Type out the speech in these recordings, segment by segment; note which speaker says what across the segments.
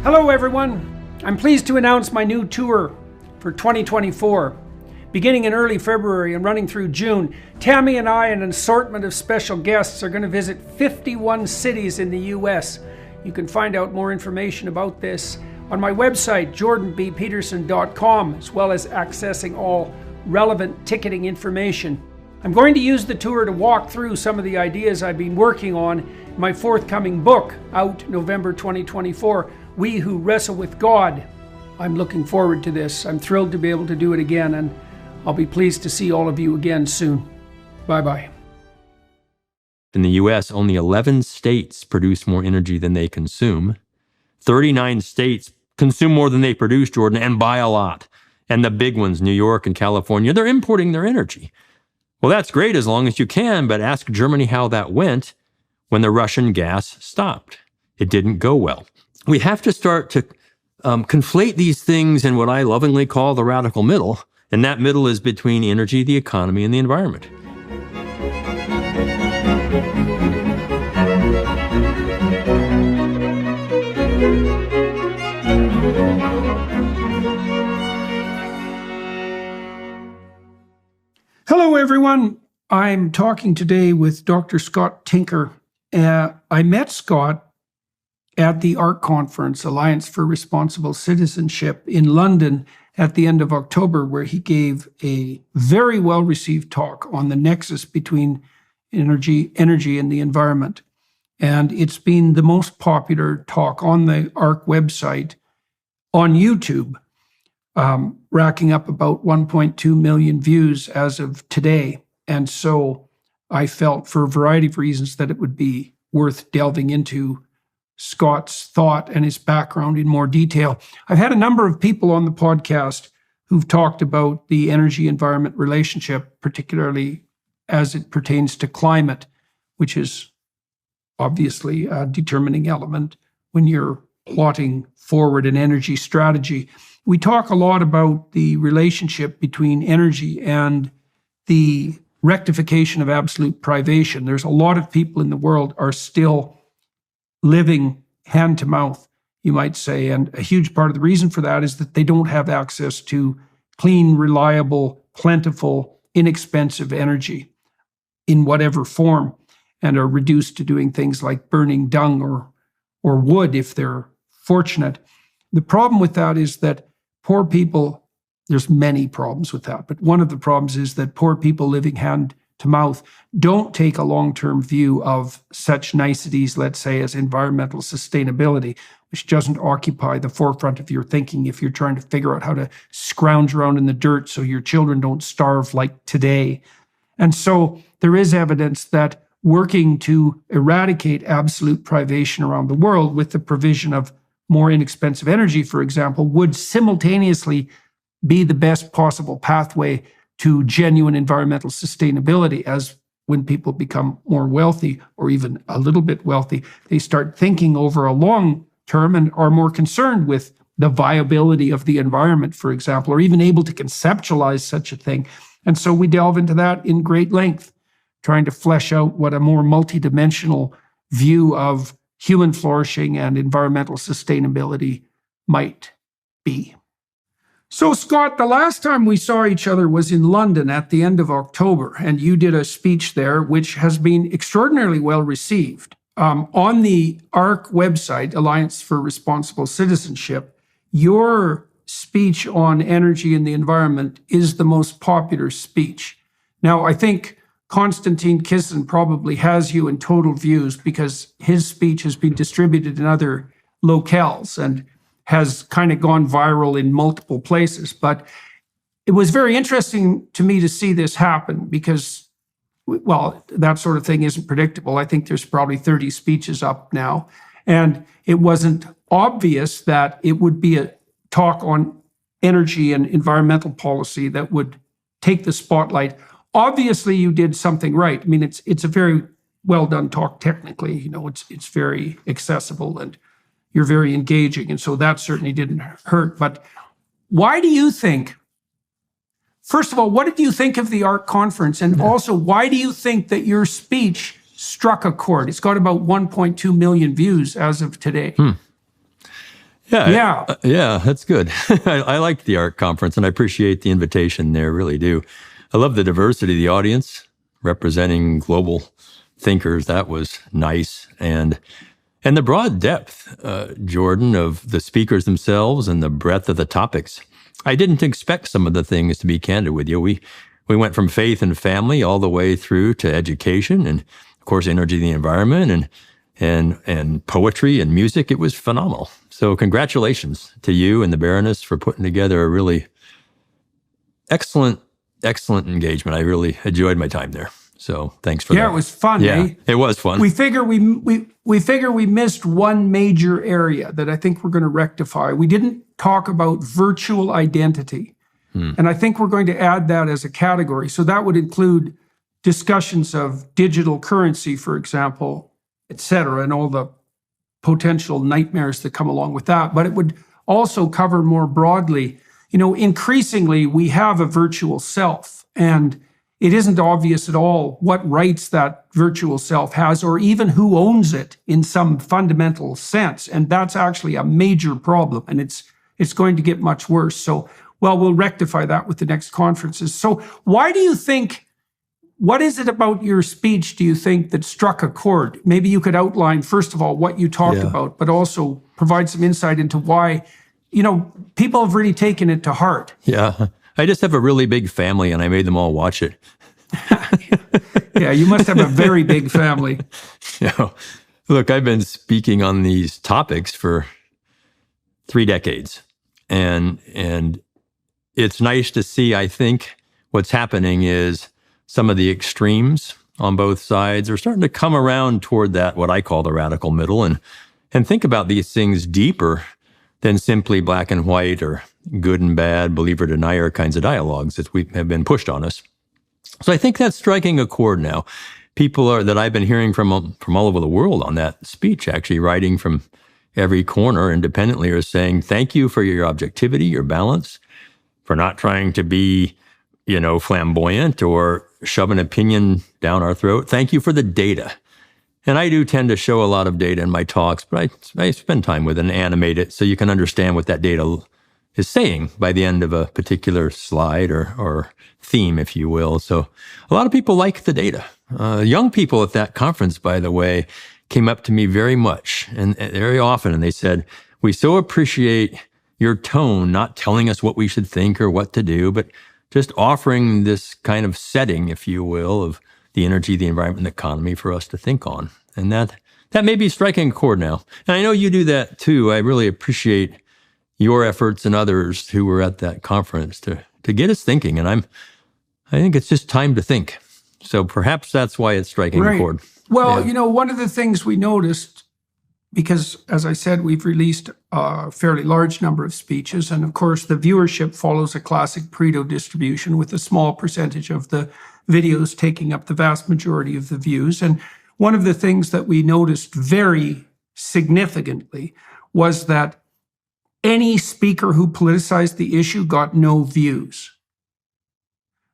Speaker 1: Hello everyone, I'm pleased to announce my new tour for 2024. Beginning in early February and running through June, Tammy and I and an assortment of special guests are going to visit 51 cities in the US. You can find out more information about this on my website, jordanbpeterson.com, as well as accessing all relevant ticketing information. I'm going to use the tour to walk through some of the ideas I've been working on in my forthcoming book, out November 2024, We Who Wrestle with God. I'm looking forward to this. I'm thrilled to be able to do it again, and I'll be pleased to see all of you again soon. Bye-bye.
Speaker 2: In the US, only 11 states produce more energy than they consume. 39 states consume more than they produce, Jordan, and by a lot. And the big ones, New York and California, they're importing their energy. Well, that's great as long as you can, but ask Germany how that went when the Russian gas stopped. It didn't go well. We have to start to conflate these things in what I lovingly call the radical middle, and that middle is between energy, the economy, and the environment.
Speaker 1: Hello everyone, I'm talking today with Dr. Scott Tinker. I met Scott at the ARC conference, Alliance for Responsible Citizenship, in London at the end of October, where he gave a very well-received talk on the nexus between energy and the environment. And it's been the most popular talk on the ARC website on YouTube, racking up about 1.2 million views as of today. And so I felt, for a variety of reasons, that it would be worth delving into Scott's thought and his background in more detail. I've had a number of people on the podcast who've talked about the energy-environment relationship, particularly as it pertains to climate, which is obviously a determining element when you're plotting forward an energy strategy. We talk a lot about the relationship between energy and the rectification of absolute privation. There's a lot of people in the world are still living hand to mouth, you might say. And a huge part of the reason for that is that they don't have access to clean, reliable, plentiful, inexpensive energy in whatever form, and are reduced to doing things like burning dung or wood if they're fortunate. The problem with that is that poor people, there's many problems with that, but one of the problems is that poor people living hand to mouth don't take a long-term view of such niceties, let's say, as environmental sustainability, which doesn't occupy the forefront of your thinking if you're trying to figure out how to scrounge around in the dirt so your children don't starve like today. And so there is evidence that working to eradicate absolute privation around the world with the provision of more inexpensive energy, for example, would simultaneously be the best possible pathway to genuine environmental sustainability. As when people become more wealthy, or even a little bit wealthy, they start thinking over a long term and are more concerned with the viability of the environment, for example, or even able to conceptualize such a thing. And so we delve into that in great length, trying to flesh out what a more multidimensional view of human flourishing and environmental sustainability might be. So, Scott, the last time we saw each other was in London at the end of October, and you did a speech there, which has been extraordinarily well received. On the ARC website, Alliance for Responsible Citizenship, your speech on energy and the environment is the most popular speech. Now, I think Konstantin Kisin probably has you in total views because his speech has been distributed in other locales and has kind of gone viral in multiple places. But it was very interesting to me to see this happen because, well, that sort of thing isn't predictable. I think there's probably 30 speeches up now. And it wasn't obvious that it would be a talk on energy and environmental policy that would take the spotlight. Obviously, you did something right. I mean, it's a very well done talk technically. You know, it's very accessible and you're very engaging. And so that certainly didn't hurt. But why do you think, first of all, what did you think of the ARC conference? And also, why do you think that your speech struck a chord? It's got about 1.2 million views as of today. Yeah.
Speaker 2: Yeah, that's good. I liked the ARC conference, and I appreciate the invitation there, really do. I love the diversity of the audience, representing global thinkers. That was nice. And the broad depth, Jordan, of the speakers themselves and the breadth of the topics. I didn't expect some of the things, to be candid with you. We went from faith and family all the way through to education and, of course, energy and the environment and poetry and music. It was phenomenal. So congratulations to you and the Baroness for putting together a really excellent engagement. I really enjoyed my time there. So thanks for that.
Speaker 1: Yeah, it was fun.
Speaker 2: Yeah,
Speaker 1: Eh?
Speaker 2: it was fun.
Speaker 1: We figure we missed one major area that I think we're going to rectify. We didn't talk about virtual identity. And I think we're going to add that as a category. So that would include discussions of digital currency, for example, et cetera, and all the potential nightmares that come along with that. But it would also cover more broadly, increasingly we have a virtual self, and it isn't obvious at all what rights that virtual self has or even who owns it in some fundamental sense. And that's actually a major problem, and it's going to get much worse. So, we'll rectify that with the next conferences. So why do you think, what is it about your speech, do you think, that struck a chord? Maybe you could outline, first of all, what you talked about, but also provide some insight into why, people have really taken it to heart.
Speaker 2: Yeah. I just have a really big family, and I made them all watch it.
Speaker 1: Yeah, you must have a very big family.
Speaker 2: Look, I've been speaking on these topics for 3 decades, and it's nice to see. I think what's happening is some of the extremes on both sides are starting to come around toward that, what I call the radical middle, and think about these things deeper than simply black and white or good and bad, believer denier kinds of dialogues that have been pushed on us. So I think that's striking a chord now. People that I've been hearing from all over the world on that speech, actually writing from every corner independently, are saying, thank you for your objectivity, your balance, for not trying to be, flamboyant or shove an opinion down our throat. Thank you for the data. And I do tend to show a lot of data in my talks, but I spend time with it and animate it so you can understand what that data is saying by the end of a particular slide or theme, if you will. So a lot of people like the data. Young people at that conference, by the way, came up to me very much and very often, and they said, we so appreciate your tone, not telling us what we should think or what to do, but just offering this kind of setting, if you will, of the energy, the environment, and the economy for us to think on. And that may be striking a chord now. And I know you do that too. I really appreciate your efforts and others who were at that conference to get us thinking. And I think it's just time to think. So perhaps that's why it's striking a chord.
Speaker 1: Well, one of the things we noticed, because as I said, we've released a fairly large number of speeches, and of course the viewership follows a classic Pareto distribution with a small percentage of the videos taking up the vast majority of the views. And one of the things that we noticed very significantly was that any speaker who politicized the issue got no views.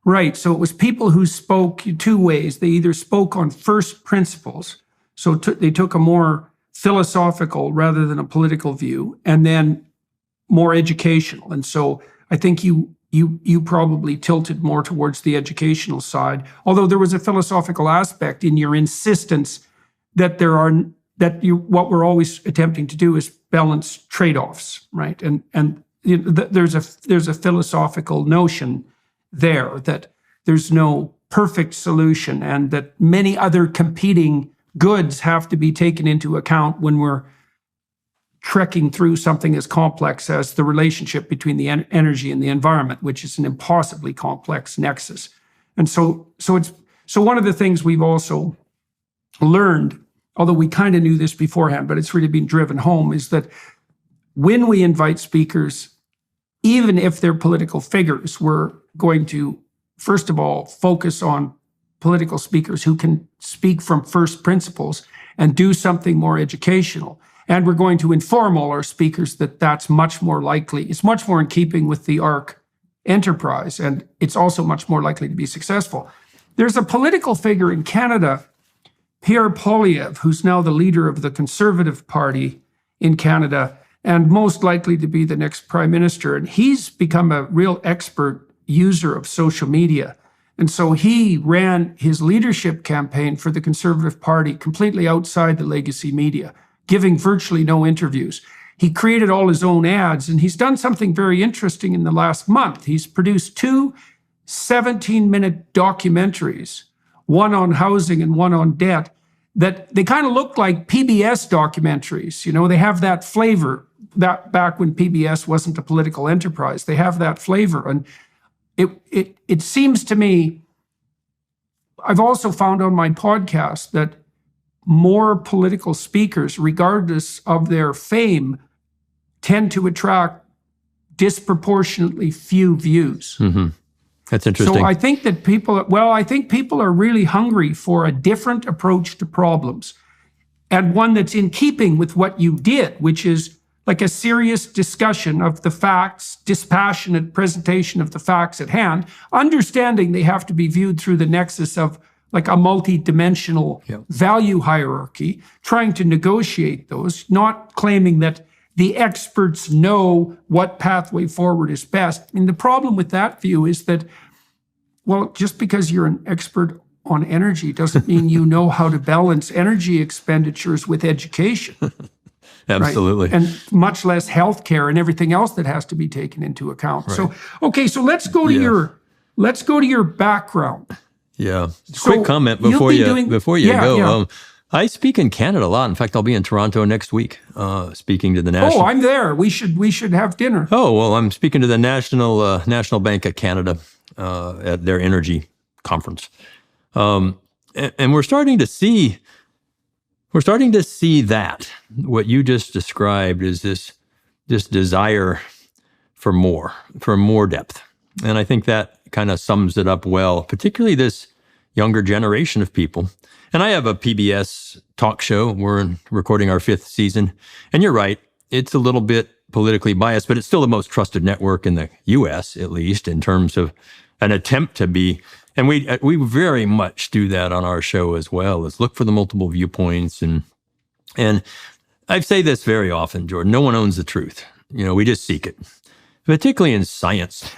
Speaker 1: Right, so it was people who spoke 2 ways. They either spoke on first principles, so they took a more philosophical rather than a political view, and then more educational. And so I think you probably tilted more towards the educational side, although there was a philosophical aspect in your insistence that what we're always attempting to do is balance trade-offs, right? And there's a philosophical notion there that there's no perfect solution, and that many other competing goods have to be taken into account when we're trekking through something as complex as the relationship between the energy and the environment, which is an impossibly complex nexus. And so one of the things we've also learned, although we kind of knew this beforehand, but it's really been driven home, is that when we invite speakers, even if they're political figures, we're going to, first of all, focus on political speakers who can speak from first principles and do something more educational. And we're going to inform all our speakers that that's much more likely. It's much more in keeping with the ARC enterprise, and it's also much more likely to be successful. There's a political figure in Canada, Pierre Poilievre, who's now the leader of the Conservative Party in Canada. and most likely to be the next prime minister. And he's become a real expert user of social media. And so he ran his leadership campaign for the Conservative Party completely outside the legacy media, giving virtually no interviews. He created all his own ads, and he's done something very interesting in the last month. He's produced 2 17-minute documentaries, one on housing and one on debt, that they kind of look like PBS documentaries. You know, they have that flavor, that back when PBS wasn't a political enterprise. They have that flavor. And it seems to me, I've also found on my podcast that more political speakers, regardless of their fame, tend to attract disproportionately few views.
Speaker 2: Mm-hmm. That's interesting.
Speaker 1: So I think that people are really hungry for a different approach to problems, and one that's in keeping with what you did, which is like a serious discussion of the facts, dispassionate presentation of the facts at hand, understanding they have to be viewed through the nexus of like a multi-dimensional value hierarchy, trying to negotiate those, not claiming that the experts know what pathway forward is best. I mean, the problem with that view is that, well, just because you're an expert on energy doesn't mean you know how to balance energy expenditures with education.
Speaker 2: Absolutely.
Speaker 1: Right? And much less healthcare and everything else that has to be taken into account. Right. So, okay, so let's go to your background.
Speaker 2: Yeah. Quick comment before you go.
Speaker 1: Yeah.
Speaker 2: I speak in Canada a lot. In fact, I'll be in Toronto next week, speaking to the national.
Speaker 1: Oh, I'm there. We should have dinner.
Speaker 2: Oh well, I'm speaking to the National Bank of Canada at their energy conference, and we're starting to see that what you just described is this desire for more depth, and I think that kind of sums it up well, particularly this younger generation of people. And I have a PBS talk show. We're recording our 5th season. And you're right, it's a little bit politically biased, but it's still the most trusted network in the U.S., at least in terms of an attempt to be. And we very much do that on our show as well, is look for the multiple viewpoints. And I say this very often, Jordan, no one owns the truth. You know, we just seek it. Particularly in science.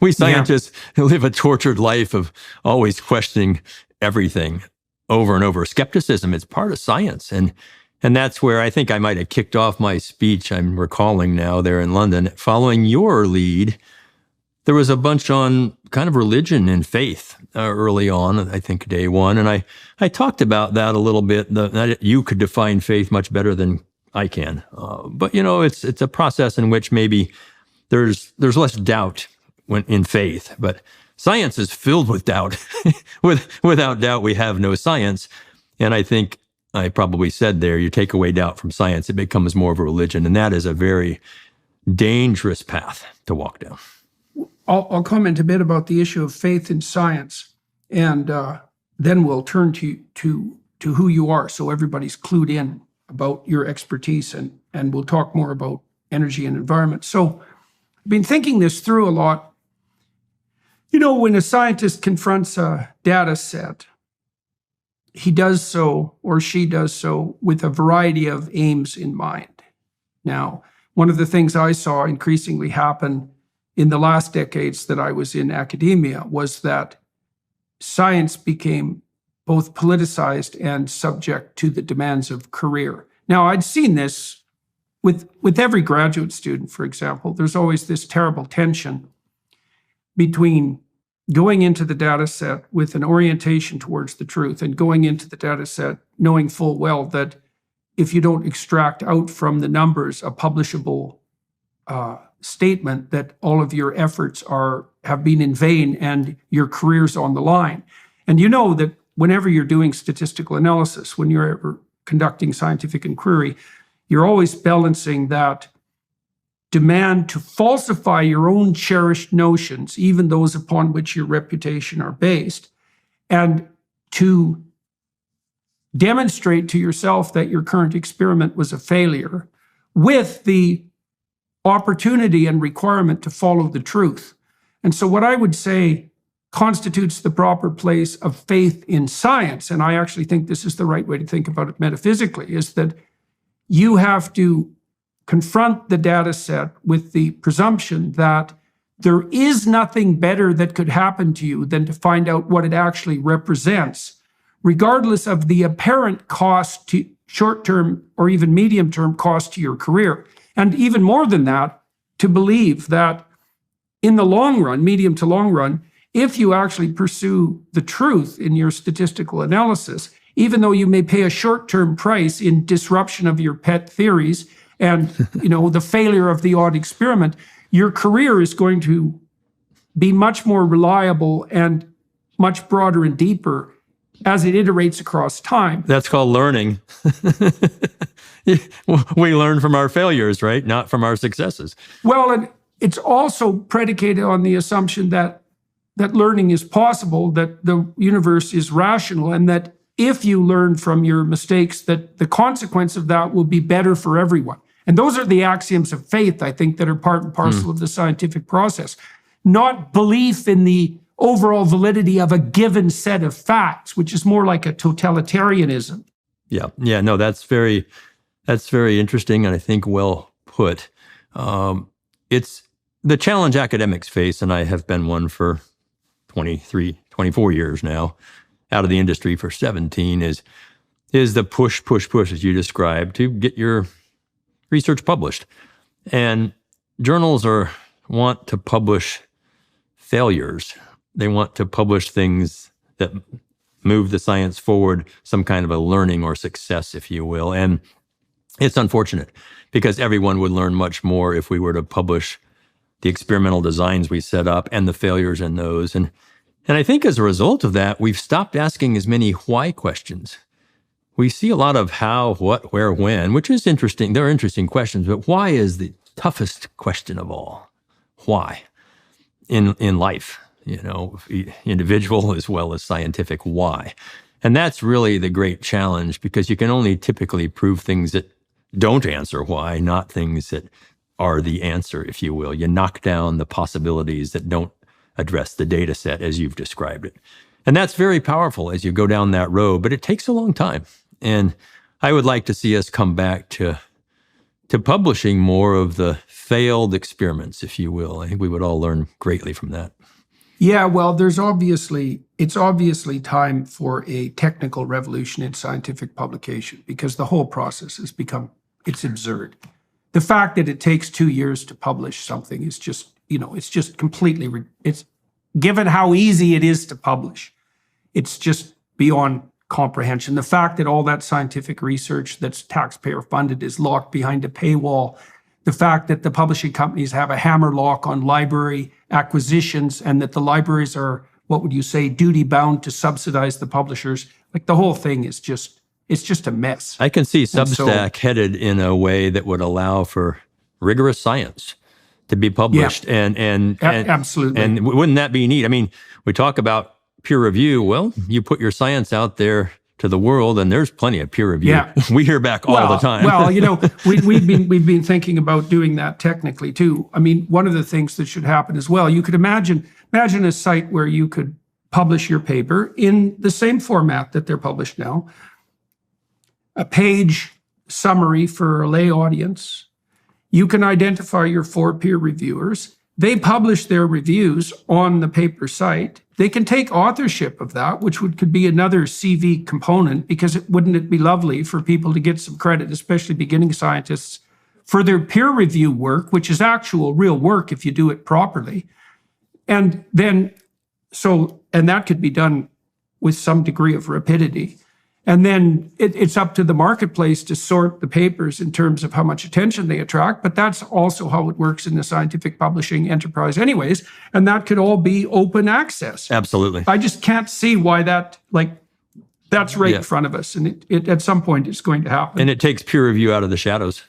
Speaker 2: We scientists live a tortured life of always questioning everything over and over. Skepticism, it's part of science. And that's where I think I might have kicked off my speech, I'm recalling now, there in London. Following your lead, there was a bunch on kind of religion and faith early on, I think day one. And I talked about that a little bit, that you could define faith much better than I can. But, you know, it's a process in which maybe there's less doubt when in faith. But science is filled with doubt. Without doubt, we have no science. And I think I probably said there, you take away doubt from science, it becomes more of a religion. And that is a very dangerous path to walk down.
Speaker 1: I'll comment a bit about the issue of faith in science, and then we'll turn to who you are, so everybody's clued in about your expertise, and we'll talk more about energy and environment. So I've been thinking this through a lot. You know, when a scientist confronts a data set, he does so, or she does so, with a variety of aims in mind. Now, one of the things I saw increasingly happen in the last decades that I was in academia was that science became both politicized and subject to the demands of career. Now, I'd seen this with every graduate student, for example. There's always this terrible tension between going into the data set with an orientation towards the truth and going into the data set knowing full well that if you don't extract out from the numbers a publishable statement, that all of your efforts have been in vain and your career's on the line. And you know that whenever you're doing statistical analysis, when you're conducting scientific inquiry, you're always balancing that demand to falsify your own cherished notions, even those upon which your reputation are based, and to demonstrate to yourself that your current experiment was a failure, with the opportunity and requirement to follow the truth. And so what I would say constitutes the proper place of faith in science, and I actually think this is the right way to think about it metaphysically, is that you have to confront the data set with the presumption that there is nothing better that could happen to you than to find out what it actually represents, regardless of the apparent cost to short-term or even medium-term cost to your career. And even more than that, to believe that in the long run, medium to long run, if you actually pursue the truth in your statistical analysis, even though you may pay a short-term price in disruption of your pet theories and the failure of the odd experiment, your career is going to be much more reliable and much broader and deeper as it iterates across time.
Speaker 2: That's called learning. We learn from our failures, right? Not from our successes.
Speaker 1: Well, and it's also predicated on the assumption that learning is possible, that the universe is rational, and that if you learn from your mistakes, that the consequence of that will be better for everyone. And those are the axioms of faith, I think, that are part and parcel of the scientific process. Not belief in the overall validity of a given set of facts, which is more like a totalitarianism.
Speaker 2: Yeah. No, that's very interesting, and I think well put. It's the challenge academics face, and I have been one for 23, 24 years now, out of the industry for 17, is the push, as you described, to get your research published. And journals want to publish failures. They want to publish things that move the science forward, some kind of a learning or success, if you will. And it's unfortunate because everyone would learn much more if we were to publish the experimental designs we set up and the failures in those. And I think as a result of that, we've stopped asking as many why questions. We see a lot of how, what, where, when, which is interesting. They're interesting questions, but why is the toughest question of all? Why? In life, individual as well as scientific, why? And that's really the great challenge, because you can only typically prove things that don't answer why, not things that are the answer, if you will. You knock down the possibilities that don't address the data set as you've described it. And that's very powerful as you go down that road, but it takes a long time. And I would like to see us come back to publishing more of the failed experiments, if you will. I think we would all learn greatly from that.
Speaker 1: Yeah, well, it's obviously time for a technical revolution in scientific publication, because the whole process has become, it's absurd. The fact that it takes 2 years to publish something is just, it's just completely, it's given how easy it is to publish, it's just beyond comprehension. The fact that all that scientific research that's taxpayer funded is locked behind a paywall, the fact that the publishing companies have a hammer lock on library acquisitions, and that the libraries are, what would you say, duty bound to subsidize the publishers, like the whole thing is just, it's just a mess.
Speaker 2: I can see Substack headed in a way that would allow for rigorous science to be published.
Speaker 1: Yeah.
Speaker 2: And
Speaker 1: absolutely.
Speaker 2: And wouldn't that be neat? I mean, we talk about peer review. Well, you put your science out there to the world, and there's plenty of peer review. Yeah. We hear back all the time.
Speaker 1: Well, we've been thinking about doing that technically too. I mean, one of the things that should happen as well, you could imagine a site where you could publish your paper in the same format that they're published now, a page summary for a lay audience. You can identify your 4 peer reviewers. They publish their reviews on the paper site. They can take authorship of that, which could be another CV component, because wouldn't it be lovely for people to get some credit, especially beginning scientists, for their peer review work, which is actual real work if you do it properly. And then, and that could be done with some degree of rapidity. And then it's up to the marketplace to sort the papers in terms of how much attention they attract. But that's also how it works in the scientific publishing enterprise anyways. And that could all be open access.
Speaker 2: Absolutely.
Speaker 1: I just can't see why that's right in front of us. And it at some point it's going to happen.
Speaker 2: And it takes peer review out of the shadows.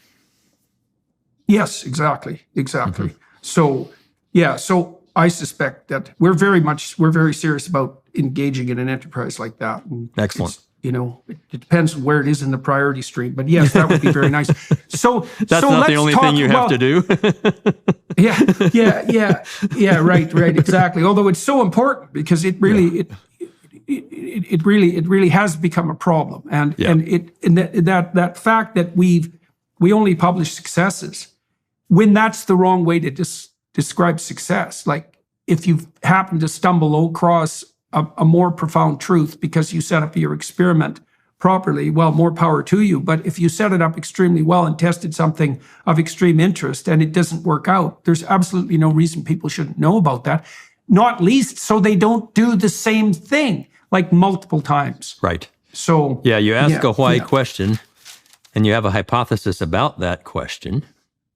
Speaker 1: Yes, exactly. Mm-hmm. So I suspect that we're very serious about engaging in an enterprise like that. And
Speaker 2: excellent.
Speaker 1: It depends on where it is in the priority stream, but yes, that would be very nice. So
Speaker 2: that's not the only thing you have to do.
Speaker 1: Yeah, right, exactly. Although it's so important, because it really has become a problem, and that fact that we've We only publish successes, when that's the wrong way to describe success. Like, if you happen to stumble across a more profound truth because you set up your experiment properly, well, more power to you. But if you set it up extremely well and tested something of extreme interest and it doesn't work out, there's absolutely no reason people shouldn't know about that, not least so they don't do the same thing like multiple times.
Speaker 2: Right.
Speaker 1: So
Speaker 2: yeah, you ask a why question, and you have a hypothesis about that question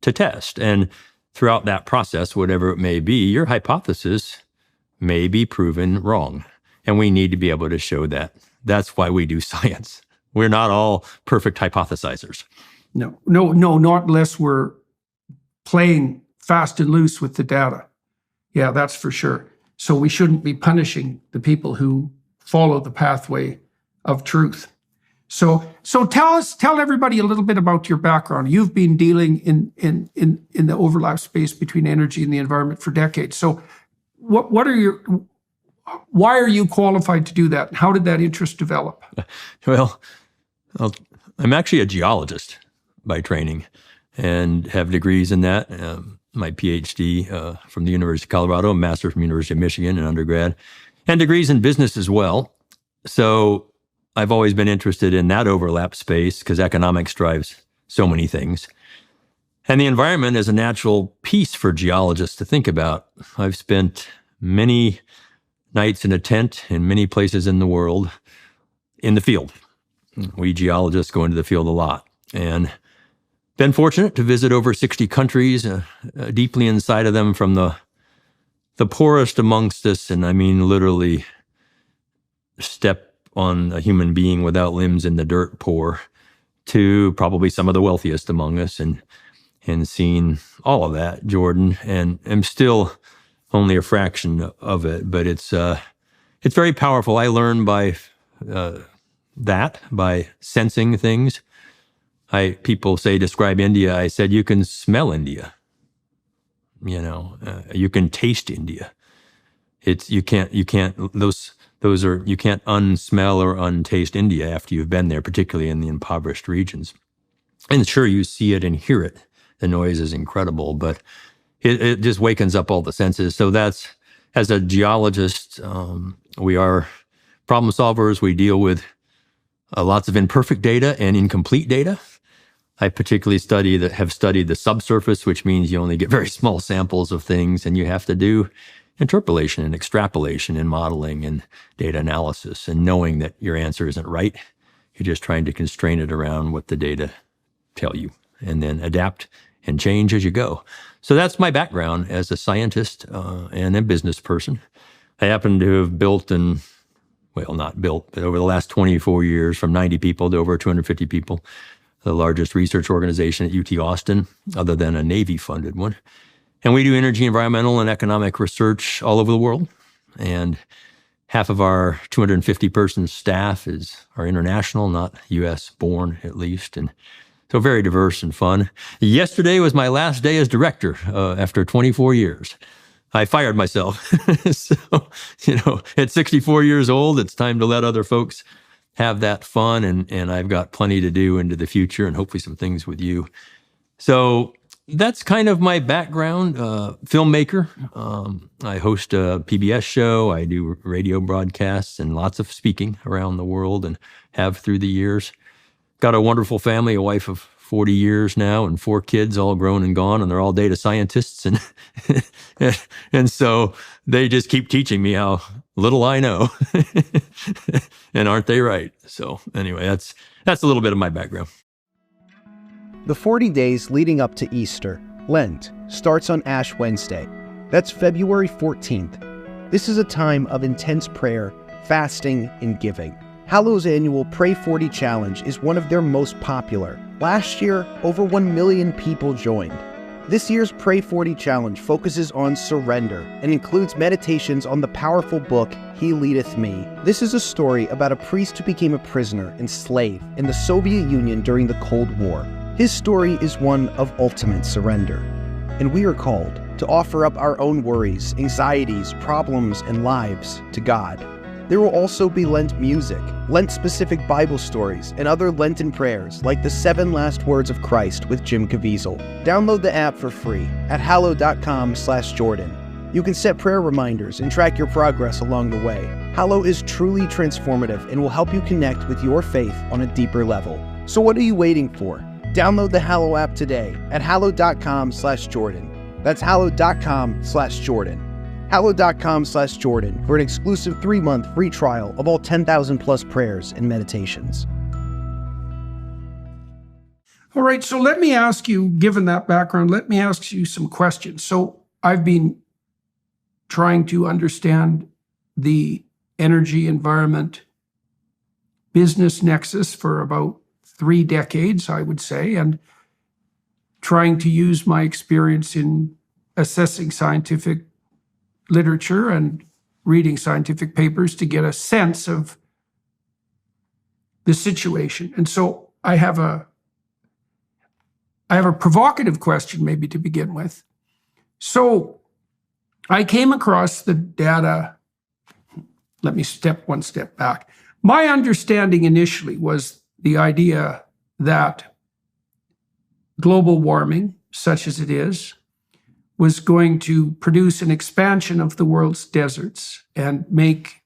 Speaker 2: to test. And throughout that process, whatever it may be, your hypothesis may be proven wrong. And we need to be able to show that. That's why we do science. We're not all perfect hypothesizers.
Speaker 1: No, not unless we're playing fast and loose with the data. Yeah, that's for sure. So we shouldn't be punishing the people who follow the pathway of truth. So tell everybody a little bit about your background. You've been dealing in the overlap space between energy and the environment for decades. So why are you qualified to do that? How did that interest develop?
Speaker 2: Well, I'm actually a geologist by training and have degrees in that. My PhD from the University of Colorado, a master from the University of Michigan, an undergrad, and degrees in business as well. So I've always been interested in that overlap space because economics drives so many things. And the environment is a natural piece for geologists to think about. I've spent many nights in a tent in many places in the world in the field. We geologists go into the field a lot, and been fortunate to visit over 60 countries, deeply inside of them, from the poorest amongst us, and I mean literally step on a human being without limbs in the dirt poor, to probably some of the wealthiest among us, and seen all of that, Jordan, and I'm still only a fraction of it, but it's very powerful. I learned by by sensing things. People say, describe India. I said, you can smell India. You can taste India. You can't unsmell or untaste India after you've been there, particularly in the impoverished regions. And sure, you see it and hear it. The noise is incredible, but it just wakens up all the senses. So that's, as a geologist, we are problem solvers. We deal with lots of imperfect data and incomplete data. I particularly have studied the subsurface, which means you only get very small samples of things, and you have to do interpolation and extrapolation and modeling and data analysis, and knowing that your answer isn't right. You're just trying to constrain it around what the data tell you, and then adapt and change as you go. So that's my background as a scientist and a business person. I happen to have not built, but over the last 24 years, from 90 people to over 250 people, the largest research organization at UT Austin, other than a Navy-funded one. And we do energy, environmental, and economic research all over the world. And half of our 250-person staff are international, not U.S.-born at least, and so very diverse and fun. Yesterday was my last day as director after 24 years. I fired myself. So, at 64 years old, it's time to let other folks have that fun, and I've got plenty to do into the future, and hopefully some things with you. So that's kind of my background. Filmmaker. I host a PBS show. I do radio broadcasts and lots of speaking around the world, and have through the years. Got a wonderful family, a wife of 40 years now, and 4 kids, all grown and gone, and they're all data scientists. And and so they just keep teaching me how little I know. And aren't they right? So anyway, that's a little bit of my background.
Speaker 3: The 40 days leading up to Easter, Lent, starts on Ash Wednesday. That's February 14th. This is a time of intense prayer, fasting, and giving. Hallow's annual Pray 40 Challenge is one of their most popular. Last year, over 1 million people joined. This year's Pray 40 Challenge focuses on surrender and includes meditations on the powerful book, He Leadeth Me. This is a story about a priest who became a prisoner and slave in the Soviet Union during the Cold War. His story is one of ultimate surrender. And we are called to offer up our own worries, anxieties, problems, and lives to God. There will also be Lent music, Lent-specific Bible stories, and other Lenten prayers like the 7 Last Words of Christ with Jim Caviezel. Download the app for free at hallow.com/Jordan. You can set prayer reminders and track your progress along the way. Hallow is truly transformative and will help you connect with your faith on a deeper level. So what are you waiting for? Download the Hallow app today at hallow.com/Jordan. That's hallow.com/Jordan. hallow.com/Jordan for an exclusive 3-month free trial of all 10,000 plus prayers and meditations.
Speaker 1: All right, so let me ask you, given that background, let me ask you some questions. So I've been trying to understand the energy environment business nexus for about 3 decades, I would say, and trying to use my experience in assessing scientific literature and reading scientific papers to get a sense of the situation. And so I have a provocative question maybe to begin with. So I came across the data. Let me step one step back. My understanding initially was the idea that global warming, such as it is, was going to produce an expansion of the world's deserts and make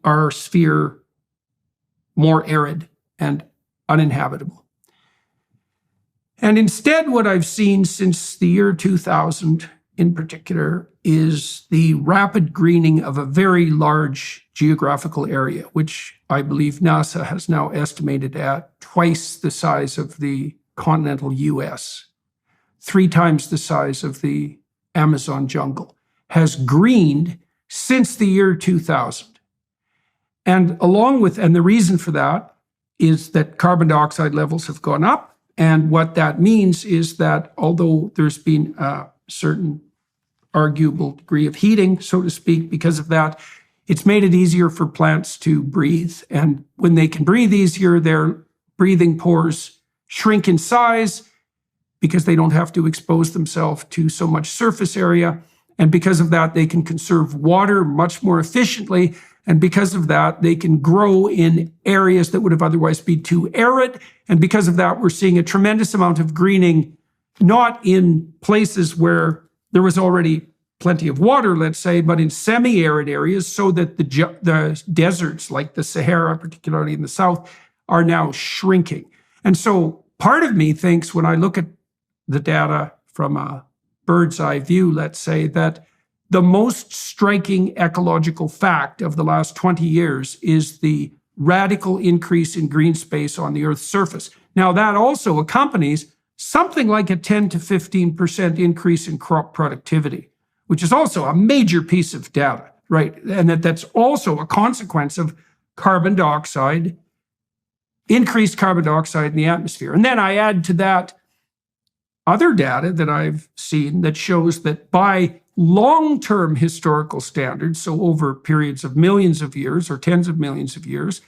Speaker 1: our sphere more arid and uninhabitable. And instead, what I've seen since the year 2000 in particular is the rapid greening of a very large geographical area, which I believe NASA has now estimated at twice the size of the continental US. 3 times the size of the Amazon jungle, has greened since the year 2000. And the reason for that is that carbon dioxide levels have gone up. And what that means is that although there's been a certain arguable degree of heating, so to speak, because of that, it's made it easier for plants to breathe. And when they can breathe easier, their breathing pores shrink in size, because they don't have to expose themselves to so much surface area. And because of that, they can conserve water much more efficiently. And because of that, they can grow in areas that would have otherwise been too arid. And because of that, we're seeing a tremendous amount of greening, not in places where there was already plenty of water, let's say, but in semi-arid areas, so that the deserts, like the Sahara, particularly in the south, are now shrinking. And so part of me thinks, when I look at the data from a bird's eye view, let's say, that the most striking ecological fact of the last 20 years is the radical increase in green space on the Earth's surface. Now, that also accompanies something like a 10 to 15% increase in crop productivity, which is also a major piece of data, right? And that's also a consequence of carbon dioxide, increased carbon dioxide in the atmosphere. And then I add to that other data that I've seen that shows that by long-term historical standards, so over periods of millions of years or tens of millions of years,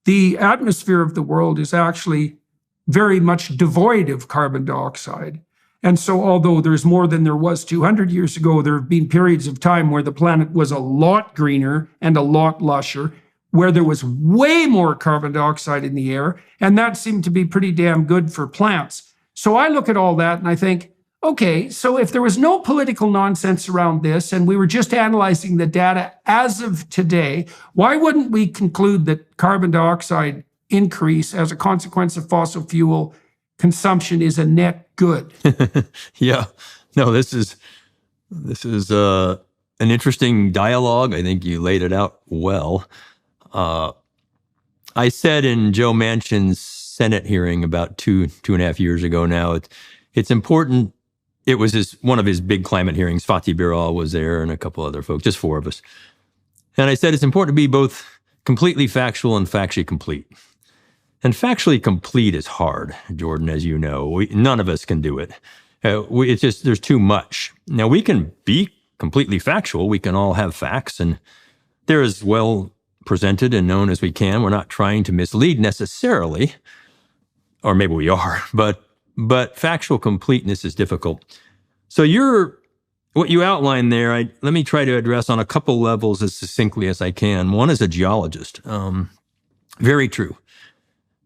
Speaker 1: the atmosphere of the world is actually very much devoid of carbon dioxide. And so although there's more than there was 200 years ago, there have been periods of time where the planet was a lot greener and a lot lusher, where there was way more carbon dioxide in the air, and that seemed to be pretty damn good for plants. So I look at all that and I think, okay, so if there was no political nonsense around this and we were just analyzing the data as of today, why wouldn't we conclude that carbon dioxide increase as a consequence of fossil fuel consumption is a net good?
Speaker 2: Yeah, no, this is an interesting dialogue. I think you laid it out well. I said in Joe Manchin's Senate hearing about two and a half years ago now, it's important. It was one of his big climate hearings. Fatih Birol was there and a couple other folks, just 4 of us. And I said it's important to be both completely factual and factually complete. And factually complete is hard, Jordan, as you know. None of us can do it. It's just, there's too much. Now, we can be completely factual. We can all have facts, and they're as well presented and known as we can. We're not trying to mislead necessarily, or maybe we are, but factual completeness is difficult. So you're what you outlined there, let me try to address on a couple levels as succinctly as I can. One is a geologist. Very true.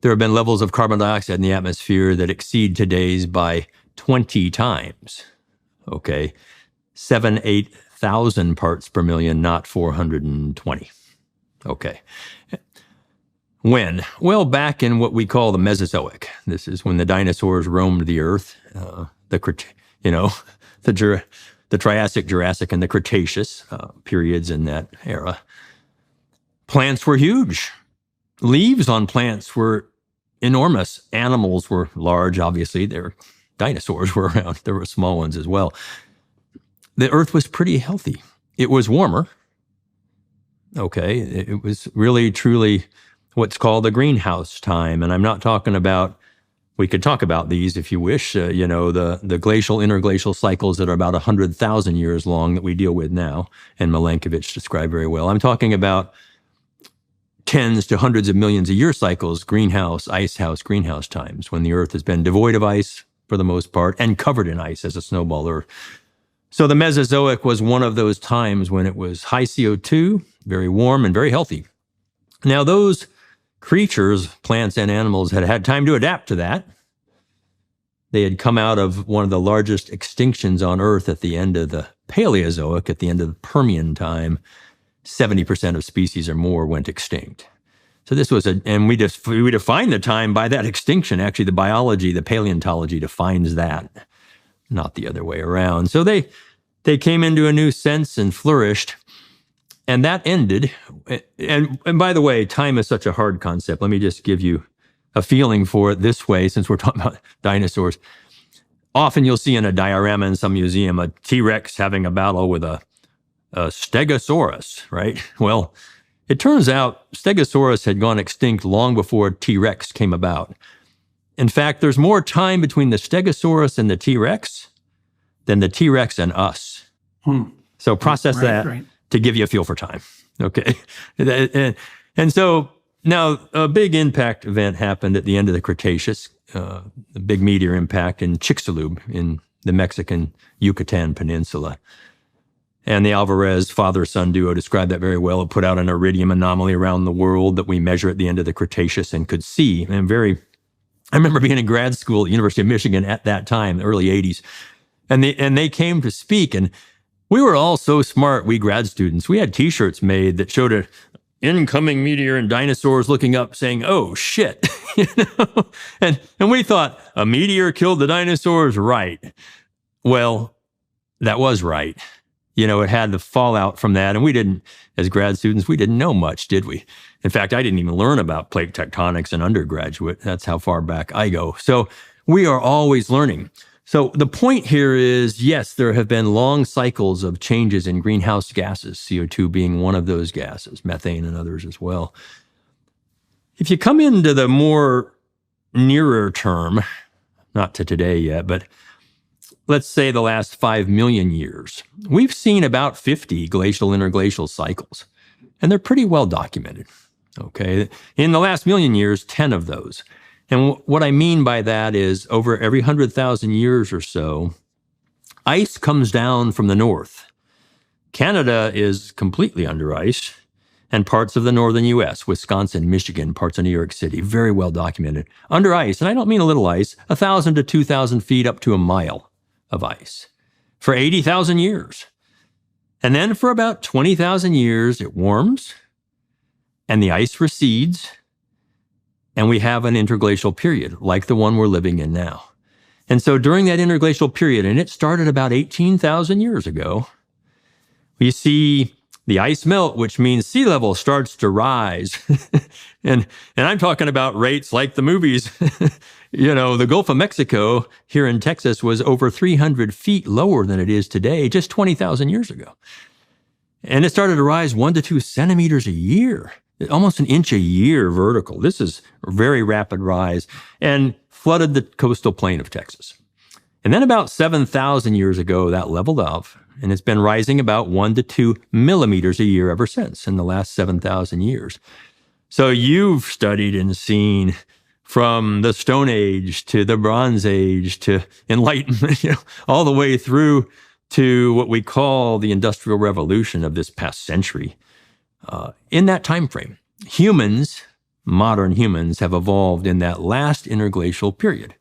Speaker 2: There have been levels of carbon dioxide in the atmosphere that exceed today's by 20 times. Okay. 8,000 parts per million, not 420. Okay. When? Well, back in what we call the Mesozoic. This is when the dinosaurs roamed the earth, the Triassic, Jurassic, and the Cretaceous periods in that era. Plants were huge. Leaves on plants were enormous. Animals were large, obviously. Dinosaurs were around. There were small ones as well. The earth was pretty healthy. It was warmer. Okay. It was really, truly what's called the greenhouse time. And I'm not talking about, we could talk about these if you wish, the glacial, interglacial cycles that are about 100,000 years long that we deal with now, and Milankovitch described very well. I'm talking about tens to hundreds of millions of year cycles, greenhouse, icehouse, greenhouse times, when the earth has been devoid of ice for the most part and covered in ice as a snowball earth. So the Mesozoic was one of those times when it was high CO2, very warm and very healthy. Now those creatures, plants and animals, had had time to adapt to that. They had come out of one of the largest extinctions on Earth at the end of the Paleozoic, at the end of the Permian time. 70% of species or more went extinct. So this was and we define the time by that extinction. Actually, the biology, the paleontology defines that, not the other way around. So they came into a new sense and flourished. And that ended, and by the way, time is such a hard concept. Let me just give you a feeling for it this way, since we're talking about dinosaurs. Often you'll see in a diorama in some museum a T-Rex having a battle with a Stegosaurus, right? Well, it turns out Stegosaurus had gone extinct long before T-Rex came about. In fact, there's more time between the Stegosaurus and the T-Rex than the T-Rex and us. So process that. Right. To give you a feel for time, okay? And so now a big impact event happened at the end of the Cretaceous, a big meteor impact in Chicxulub in the Mexican Yucatan Peninsula. And the Alvarez father-son duo described that very well. It put out an iridium anomaly around the world that we measure at the end of the Cretaceous and could see. And I remember being in grad school at the University of Michigan at that time, the early 80s, and they came to speak, and we were all so smart, we grad students. We had T-shirts made that showed an incoming meteor and dinosaurs looking up saying, "Oh, shit." And we thought, a meteor killed the dinosaurs, right? Well, that was right. It had the fallout from that. And we didn't, as grad students, we didn't know much, did we? In fact, I didn't even learn about plate tectonics in undergraduate. That's how far back I go. So we are always learning. So the point here is, yes, there have been long cycles of changes in greenhouse gases, CO2 being one of those gases, methane and others as well. If you come into the more nearer term, not to today yet, but let's say the last 5 million years, we've seen about 50 glacial interglacial cycles, and they're pretty well documented. Okay, in the last million years, 10 of those. And what I mean by that is over every 100,000 years or so, ice comes down from the north. Canada is completely under ice, and parts of the northern U.S., Wisconsin, Michigan, parts of New York City, very well documented, under ice. And I don't mean a little ice, 1,000 to 2,000 feet up to a mile of ice for 80,000 years. And then for about 20,000 years, it warms and the ice recedes, and we have an interglacial period like the one we're living in now. And so during that interglacial period, and it started about 18,000 years ago, we see the ice melt, which means sea level starts to rise. and I'm talking about rates like the movies. The Gulf of Mexico here in Texas was over 300 feet lower than it is today, just 20,000 years ago. And it started to rise 1 to 2 centimeters a year, almost an inch a year vertical. This is a very rapid rise, and flooded the coastal plain of Texas. And then about 7,000 years ago, that leveled off, and it's been rising about 1 to 2 millimeters a year ever since in the last 7,000 years. So you've studied and seen from the Stone Age to the Bronze Age to Enlightenment, all the way through to what we call the Industrial Revolution of this past century. In that time frame, humans, modern humans, have evolved in that last interglacial period.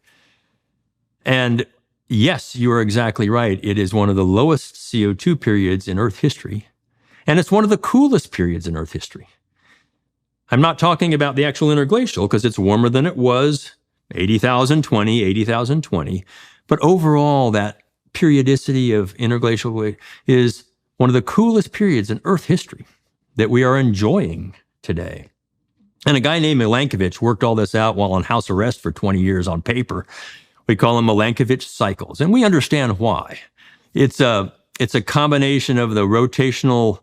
Speaker 2: And yes, you are exactly right. It is one of the lowest CO2 periods in Earth history, and it's one of the coolest periods in Earth history. I'm not talking about the actual interglacial because it's warmer than it was 80,020, but overall, that periodicity of interglacial is one of the coolest periods in Earth history that we are enjoying today. And a guy named Milankovitch worked all this out while on house arrest for 20 years on paper. We call them Milankovitch cycles, and we understand why. It's a combination of the rotational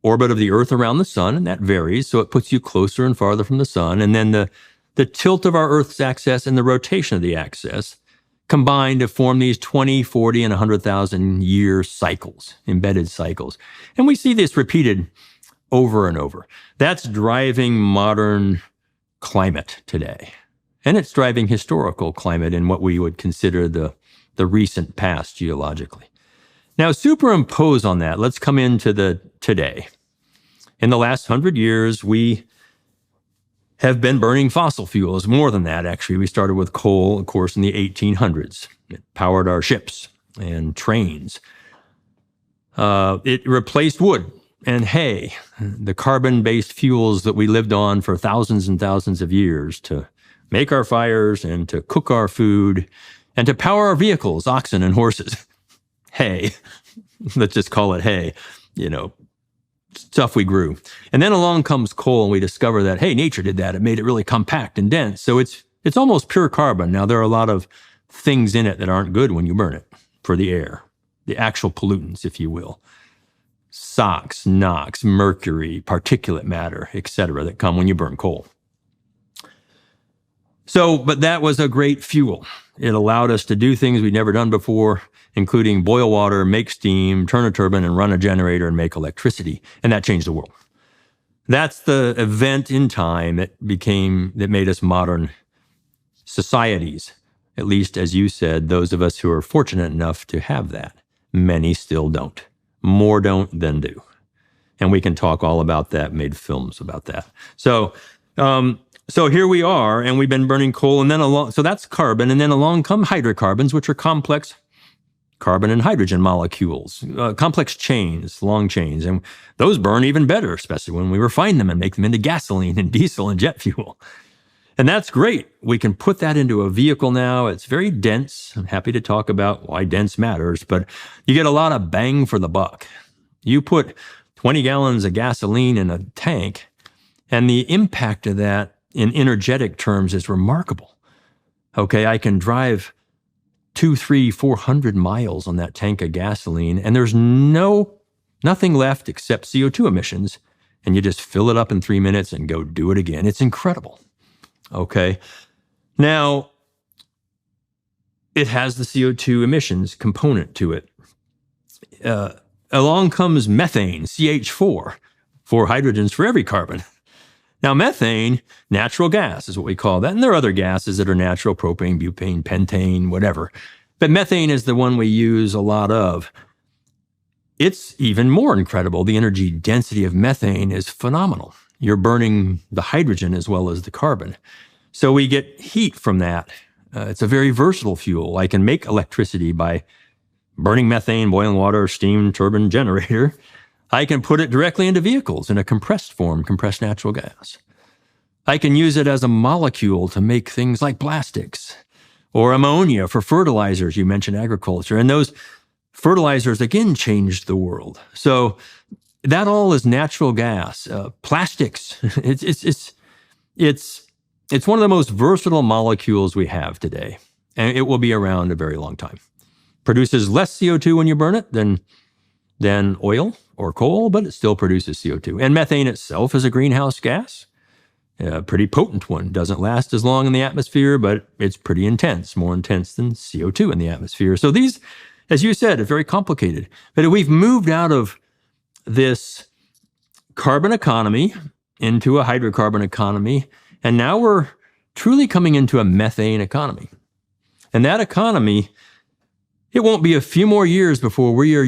Speaker 2: orbit of the Earth around the sun, and that varies, so it puts you closer and farther from the sun, and then the tilt of our Earth's axis and the rotation of the axis combine to form these 20, 40, and 100,000 year cycles, embedded cycles. And we see this repeated over and over. That's driving modern climate today. And it's driving historical climate in what we would consider the recent past geologically. Now, superimpose on that, let's come into the today. In the last 100 years, we have been burning fossil fuels. More than that, actually. We started with coal, of course, in the 1800s. It powered our ships and trains. It replaced wood and hay, the carbon-based fuels that we lived on for thousands and thousands of years to make our fires and to cook our food and to power our vehicles, oxen and horses. Hay. Let's just call it hay. Stuff we grew. And then along comes coal, and we discover that, hey, nature did that. It made it really compact and dense. So it's almost pure carbon. Now, there are a lot of things in it that aren't good when you burn it for the air, the actual pollutants, if you will. SOx, NOx, mercury, particulate matter, etc., that come when you burn coal. So, but that was a great fuel. It allowed us to do things we'd never done before, including boil water, make steam, turn a turbine, and run a generator and make electricity. And that changed the world. That's the event in time that made us modern societies. At least, as you said, those of us who are fortunate enough to have that. Many still don't. More don't than do. And we can talk all about that, made films about that. So here we are, and we've been burning coal, and then so that's carbon, and then along come hydrocarbons, which are complex carbon and hydrogen molecules, complex chains, long chains, and those burn even better, especially when we refine them and make them into gasoline and diesel and jet fuel. And that's great. We can put that into a vehicle now. It's very dense. I'm happy to talk about why dense matters, but you get a lot of bang for the buck. You put 20 gallons of gasoline in a tank, and the impact of that in energetic terms is remarkable. Okay, I can drive 200, 300, 400 miles on that tank of gasoline, and there's nothing left except CO2 emissions, and you just fill it up in 3 minutes and go do it again. It's incredible. Okay, now it has the CO2 emissions component to it. Along comes methane, CH4, 4 hydrogens for every carbon. Now, methane, natural gas is what we call that. And there are other gases that are natural, propane, butane, pentane, whatever. But methane is the one we use a lot of. It's even more incredible. The energy density of methane is phenomenal. You're burning the hydrogen as well as the carbon. So we get heat from that. It's a very versatile fuel. I can make electricity by burning methane, boiling water, steam, turbine, generator. I can put it directly into vehicles in a compressed form, compressed natural gas. I can use it as a molecule to make things like plastics or ammonia for fertilizers. You mentioned agriculture, and those fertilizers again changed the world. So that all is natural gas. Plastics. It's one of the most versatile molecules we have today, and it will be around a very long time. Produces less CO2 when you burn it than oil or coal, but it still produces CO2. And methane itself is a greenhouse gas, a pretty potent one. Doesn't last as long in the atmosphere, but it's pretty intense, more intense than CO2 in the atmosphere. So these, as you said, are very complicated. But we've moved out of this carbon economy into a hydrocarbon economy, and now we're truly coming into a methane economy. And that economy It won't be a few more years before we are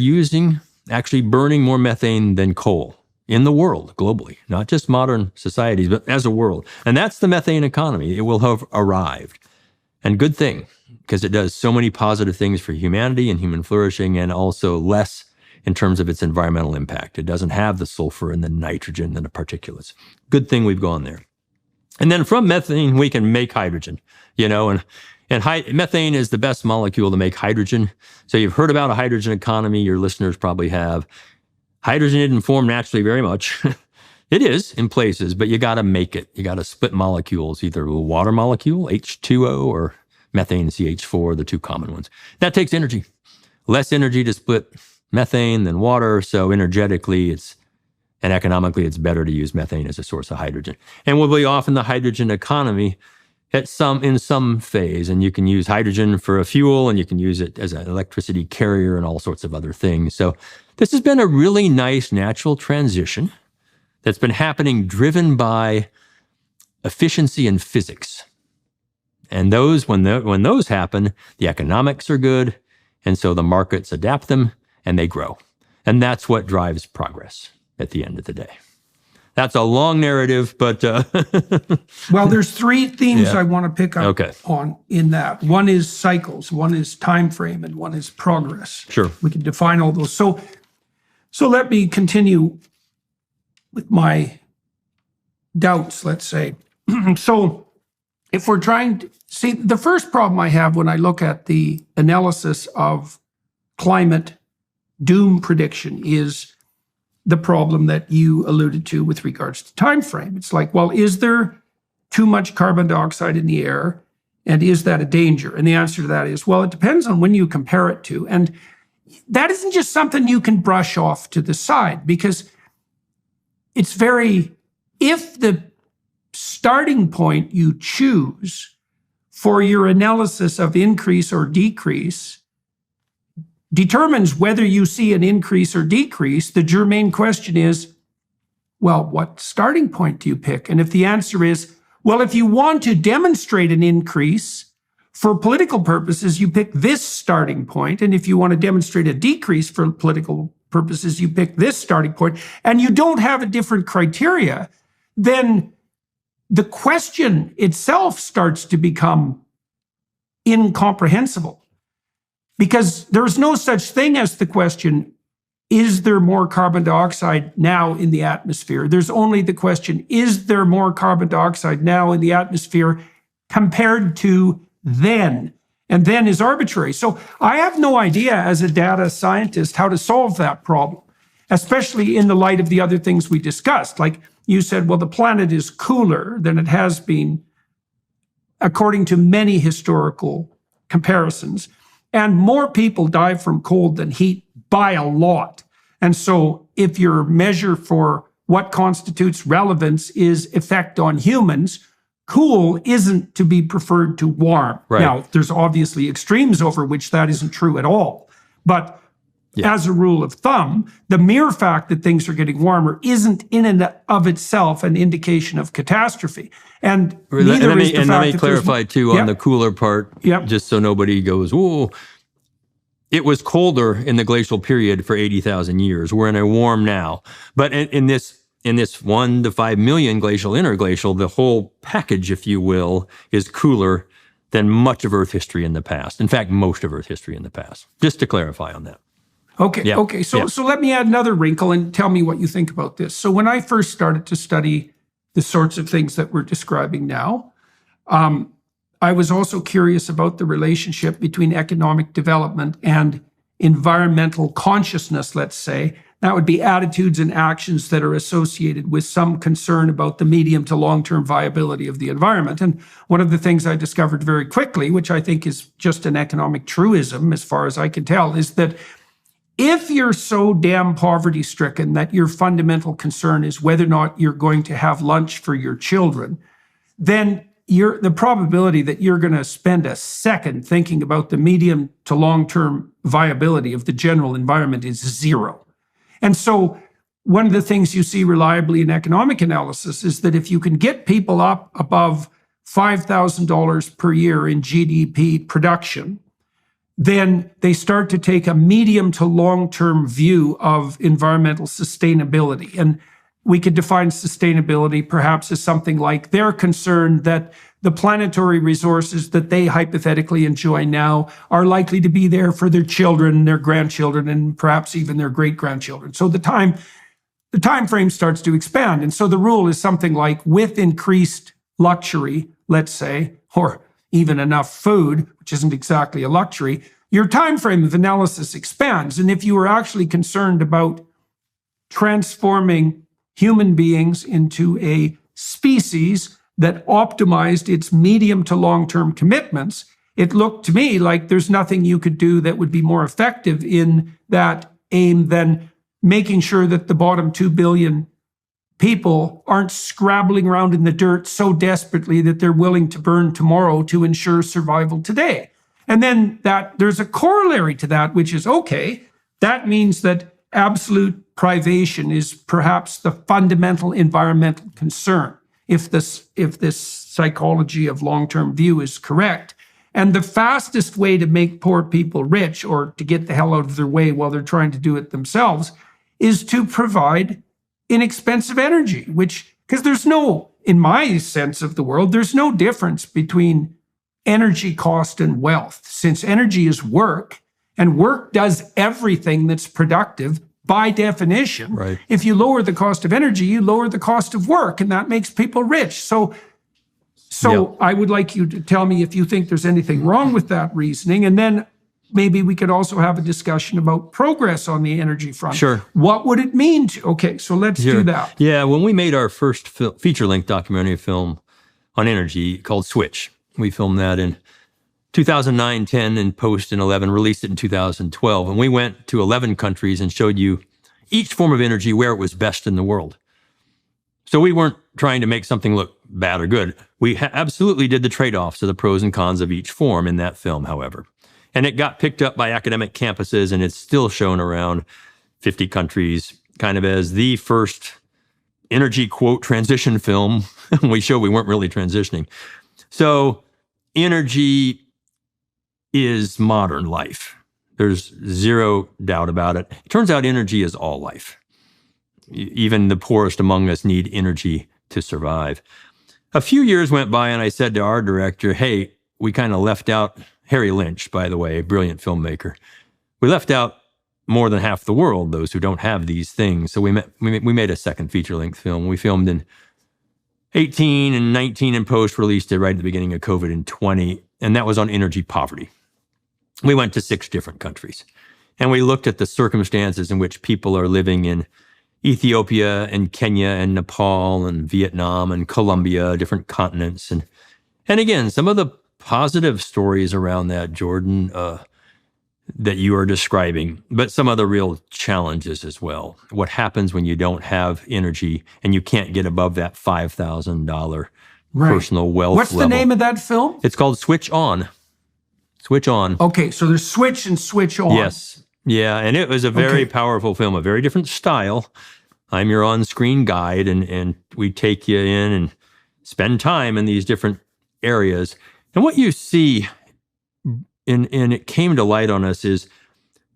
Speaker 2: actually burning more methane than coal in the world globally, not just modern societies, but as a world. And that's the methane economy. It will have arrived. And good thing, because it does so many positive things for humanity and human flourishing, and also less in terms of its environmental impact. It doesn't have the sulfur and the nitrogen and the particulates. Good thing we've gone there. And then from methane, we can make hydrogen, and methane is the best molecule to make hydrogen. So you've heard about a hydrogen economy. Your listeners probably have. Hydrogen isn't formed naturally very much. It is in places, but you got to make it. You got to split molecules, either a water molecule, H2O, or methane, CH4, the two common ones. That takes energy. Less energy to split methane than water. So energetically, and economically, it's better to use methane as a source of hydrogen. And we'll be off in the hydrogen economy in some phase. And you can use hydrogen for a fuel, and you can use it as an electricity carrier and all sorts of other things. So this has been a really nice natural transition that's been happening, driven by efficiency and physics. And when those happen, the economics are good, and so the markets adapt them and they grow. And that's what drives progress at the end of the day. That's a long narrative, but
Speaker 1: well, there's three themes I want to pick up on in that. One is cycles, one is time frame, and one is progress.
Speaker 2: Sure.
Speaker 1: We can define all those. So let me continue with my doubts, let's say. So if we're trying to see, the first problem I have when I look at the analysis of climate doom prediction is the problem that you alluded to with regards to time frame. It's like, well, is there too much carbon dioxide in the air, and is that a danger? And the answer to that is, well, it depends on when you compare it to. And that isn't just something you can brush off to the side, because it's if the starting point you choose for your analysis of increase or decrease determines whether you see an increase or decrease, the germane question is, well, what starting point do you pick? And if the answer is, well, if you want to demonstrate an increase for political purposes, you pick this starting point. And if you want to demonstrate a decrease for political purposes, you pick this starting point, and you don't have a different criteria, then the question itself starts to become incomprehensible. Because there's no such thing as the question, is there more carbon dioxide now in the atmosphere? There's only the question, is there more carbon dioxide now in the atmosphere compared to then? And then is arbitrary. So I have no idea as a data scientist how to solve that problem, especially in the light of the other things we discussed. Like you said, well, the planet is cooler than it has been according to many historical comparisons. And more people die from cold than heat by a lot. And so if your measure for what constitutes relevance is effect on humans, cool isn't to be preferred to warm.
Speaker 2: Right.
Speaker 1: Now, there's obviously extremes over which that isn't true at all. But as a rule of thumb, the mere fact that things are getting warmer isn't in and of itself an indication of catastrophe. And neither is the fact that
Speaker 2: let me clarify too on the cooler part, just so nobody goes, "Whoa." It was colder in the glacial period for 80,000 years. We're in a warm now, but in this 1 to 5 million glacial interglacial, the whole package, if you will, is cooler than much of Earth history in the past. In fact, most of Earth history in the past. Just to clarify on that.
Speaker 1: Okay. So let me add another wrinkle and tell me what you think about this. So when I first started to study the sorts of things that we're describing now, I was also curious about the relationship between economic development and environmental consciousness, let's say. That would be attitudes and actions that are associated with some concern about the medium to long-term viability of the environment. And one of the things I discovered very quickly, which I think is just an economic truism as far as I can tell, is that if you're so damn poverty-stricken that your fundamental concern is whether or not you're going to have lunch for your children, then the probability that you're going to spend a second thinking about the medium to long-term viability of the general environment is zero. And so one of the things you see reliably in economic analysis is that if you can get people up above $5,000 per year in GDP production, then they start to take a medium to long-term view of environmental sustainability. And we could define sustainability perhaps as something like they're concerned that the planetary resources that they hypothetically enjoy now are likely to be there for their children, their grandchildren, and perhaps even their great-grandchildren. So the time frame starts to expand. And so the rule is something like, with increased luxury, let's say, or even enough food, which isn't exactly a luxury, your time frame of analysis expands. And if you are actually concerned about transforming human beings into a species that optimized its medium to long-term commitments, it looked to me like there's nothing you could do that would be more effective in that aim than making sure that the bottom 2 billion people aren't scrabbling around in the dirt so desperately that they're willing to burn tomorrow to ensure survival today. And then there's a corollary to that, which is, okay, that means that absolute privation is perhaps the fundamental environmental concern, if this psychology of long-term view is correct. And the fastest way to make poor people rich, or to get the hell out of their way while they're trying to do it themselves, is to provide inexpensive energy, because there's no, in my sense of the world, there's no difference between energy cost and wealth, since energy is work, and work does everything that's productive by definition.
Speaker 2: Right.
Speaker 1: If you lower the cost of energy, you lower the cost of work, and that makes people rich. So
Speaker 2: Yep.
Speaker 1: I would like you to tell me if you think there's anything wrong with that reasoning, and then maybe we could also have a discussion about progress on the energy front.
Speaker 2: Sure.
Speaker 1: What would it mean to? Okay, so let's do that.
Speaker 2: Yeah, when we made our first feature-length documentary film on energy called Switch, we filmed that in 2009, 10, and post in 11, released it in 2012. And we went to 11 countries and showed you each form of energy where it was best in the world. So we weren't trying to make something look bad or good. We absolutely did the trade-offs of the pros and cons of each form in that film, however. And it got picked up by academic campuses, and it's still shown around 50 countries, kind of as the first energy, quote, transition film. We showed we weren't really transitioning. So energy is modern life. There's zero doubt about it. It turns out energy is all life. Even the poorest among us need energy to survive. A few years went by, and I said to our director, hey, we kind of left out Harry Lynch, by the way, a brilliant filmmaker. We left out more than half the world, those who don't have these things. So we made a second feature-length film. We filmed in 18 and 19 and post-released it right at the beginning of COVID in 20, and that was on energy poverty. We went to 6 different countries, and we looked at the circumstances in which people are living in Ethiopia and Kenya and Nepal and Vietnam and Colombia, different continents. And again, some of the positive stories around that, Jordan, that you are describing, but some of the real challenges as well. What happens when you don't have energy and you can't get above that $5,000 personal wealth
Speaker 1: What's
Speaker 2: level?
Speaker 1: The name of that film?
Speaker 2: It's called Switch On. Switch On.
Speaker 1: Okay, so there's Switch and Switch On.
Speaker 2: Yes. Yeah, and it was a very powerful film, a very different style. I'm your on-screen guide, and we take you in and spend time in these different areas. And what you see, and it came to light on us, is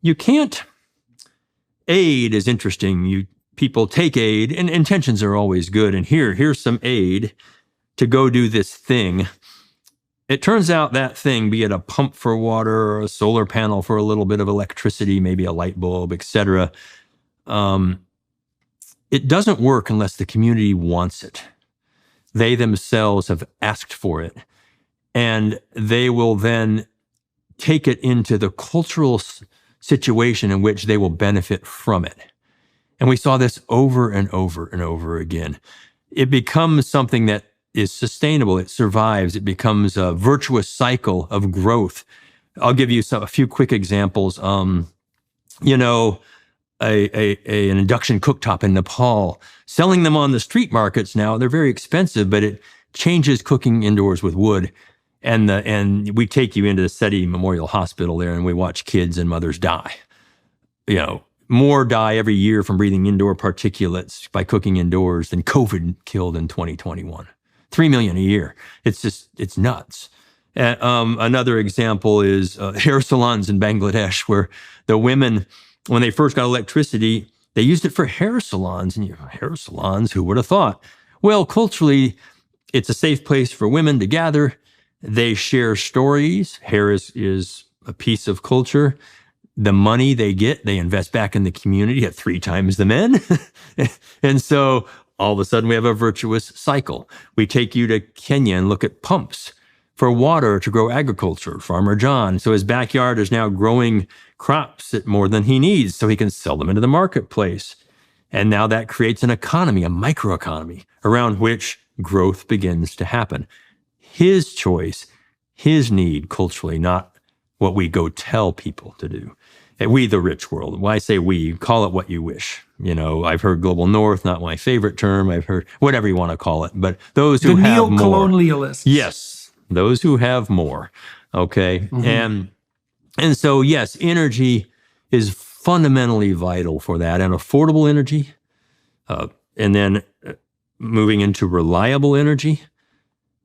Speaker 2: you can't, aid is interesting. People take aid, and intentions are always good. And here's some aid to go do this thing. It turns out that thing, be it a pump for water or a solar panel for a little bit of electricity, maybe a light bulb, etc., it doesn't work unless the community wants it. They themselves have asked for it, and they will then take it into the cultural situation in which they will benefit from it. And we saw this over and over and over again. It becomes something that is sustainable. It survives. It becomes a virtuous cycle of growth. I'll give you a few quick examples. An induction cooktop in Nepal, selling them on the street markets now. They're very expensive, but it changes cooking indoors with wood. And we take you into the SETI Memorial Hospital there, and we watch kids and mothers die. More die every year from breathing indoor particulates by cooking indoors than COVID killed in 2021. 3 million a year. It's nuts. Another example is hair salons in Bangladesh, where the women, when they first got electricity, they used it for hair salons. And hair salons, who would have thought? Well, culturally, it's a safe place for women to gather. They share stories. Hair is a piece of culture. The money they get, they invest back in the community at 3 times the men. And so all of a sudden we have a virtuous cycle. We take you to Kenya and look at pumps for water to grow agriculture. Farmer John, so his backyard is now growing crops at more than he needs so he can sell them into the marketplace. And now that creates an economy, a microeconomy, around which growth begins to happen. His choice, his need culturally, not what we go tell people to do. We, the rich world. When I say we, call it what you wish. I've heard global north, not my favorite term. I've heard whatever you want to call it. But those who have more. The
Speaker 1: neo-colonialists.
Speaker 2: Yes, those who have more. Okay. Mm-hmm. And so, yes, energy is fundamentally vital for that, and affordable energy. And then moving into reliable energy.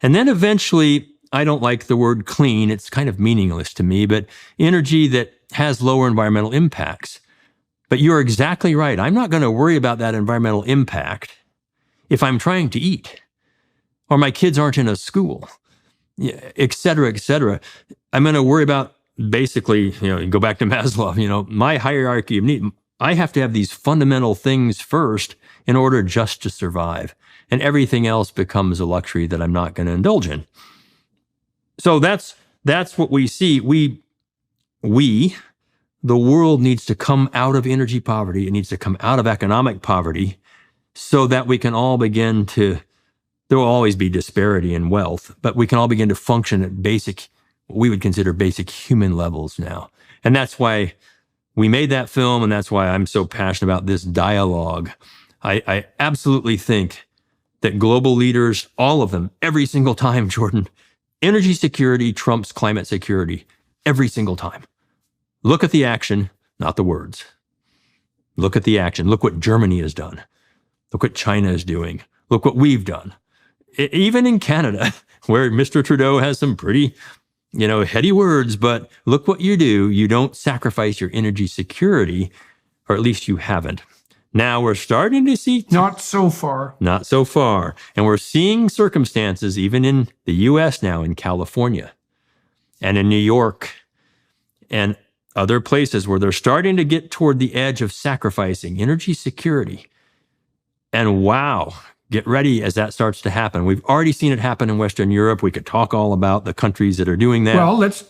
Speaker 2: And then eventually, I don't like the word clean. It's kind of meaningless to me, but energy that has lower environmental impacts. But you're exactly right. I'm not going to worry about that environmental impact if I'm trying to eat, or my kids aren't in a school, et cetera, et cetera. I'm going to worry about basically, you go back to Maslow, my hierarchy of need. I have to have these fundamental things first in order just to survive. And everything else becomes a luxury that I'm not going to indulge in. So that's what we see. The world needs to come out of energy poverty. It needs to come out of economic poverty so that we can all begin to, there will always be disparity in wealth, but we can all begin to function at what we would consider basic human levels now. And that's why we made that film, and that's why I'm so passionate about this dialogue. I absolutely think that global leaders, all of them, every single time, Jordan, energy security trumps climate security every single time. Look at the action, not the words. Look at the action. Look what Germany has done. Look what China is doing. Look what we've done. Even in Canada, where Mr. Trudeau has some pretty, heady words, but look what you do. You don't sacrifice your energy security, or at least you haven't. Now we're starting to see...
Speaker 1: Not so far.
Speaker 2: Not so far. And we're seeing circumstances, even in the U.S. now, in California and in New York and other places where they're starting to get toward the edge of sacrificing energy security. And wow, get ready as that starts to happen. We've already seen it happen in Western Europe. We could talk all about the countries that are doing that.
Speaker 1: Well, let's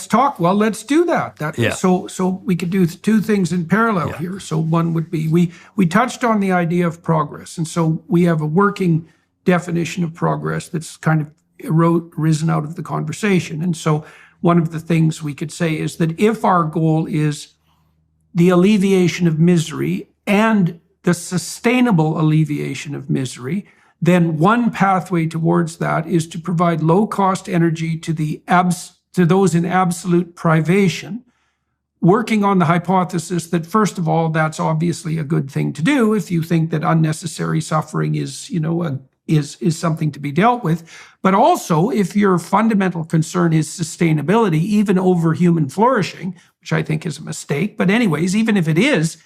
Speaker 1: talk. Well, let's do that.
Speaker 2: Yeah.
Speaker 1: So we could do 2 things in parallel here. So one would be, we touched on the idea of progress. And so we have a working definition of progress that's kind of risen out of the conversation. And so one of the things we could say is that if our goal is the alleviation of misery and the sustainable alleviation of misery, then one pathway towards that is to provide low-cost energy to those in absolute privation, working on the hypothesis that, first of all, that's obviously a good thing to do if you think that unnecessary suffering is something to be dealt with. But also, if your fundamental concern is sustainability, even over human flourishing, which I think is a mistake, but anyways, even if it is,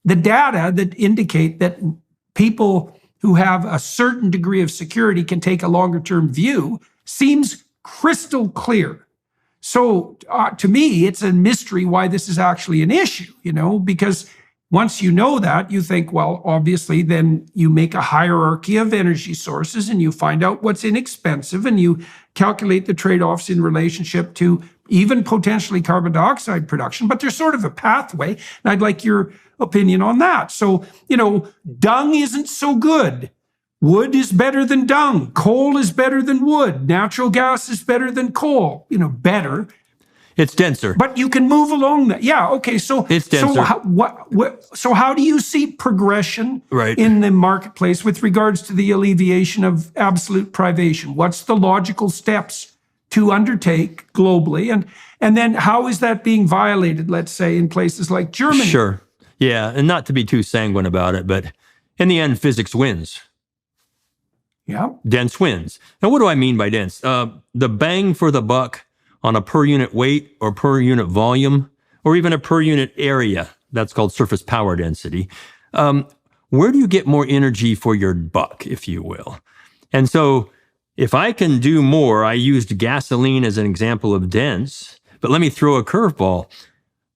Speaker 1: the data that indicate that people who have a certain degree of security can take a longer-term view seems crystal clear. So to me, it's a mystery why this is actually an issue, because once you know that, you think, well, obviously, then you make a hierarchy of energy sources and you find out what's inexpensive and you calculate the trade-offs in relationship to even potentially carbon dioxide production. But there's sort of a pathway, and I'd like your opinion on that. So, dung isn't so good. Wood is better than dung. Coal is better than wood. Natural gas is better than coal. Better.
Speaker 2: It's denser.
Speaker 1: But you can move along that. Yeah, okay. So
Speaker 2: it's denser.
Speaker 1: So how do you see progression
Speaker 2: right.
Speaker 1: in the marketplace with regards to the alleviation of absolute privation? What's the logical steps to undertake globally? And then how is that being violated, let's say, in places like Germany?
Speaker 2: Sure. Yeah, and not to be too sanguine about it, but in the end, physics wins.
Speaker 1: Yeah.
Speaker 2: Dense winds. Now, what do I mean by dense? The bang for the buck on a per unit weight or per unit volume, or even a per unit area. That's called surface power density. Where do you get more energy for your buck, if you will? And so if I can do more, I used gasoline as an example of dense, but let me throw a curveball.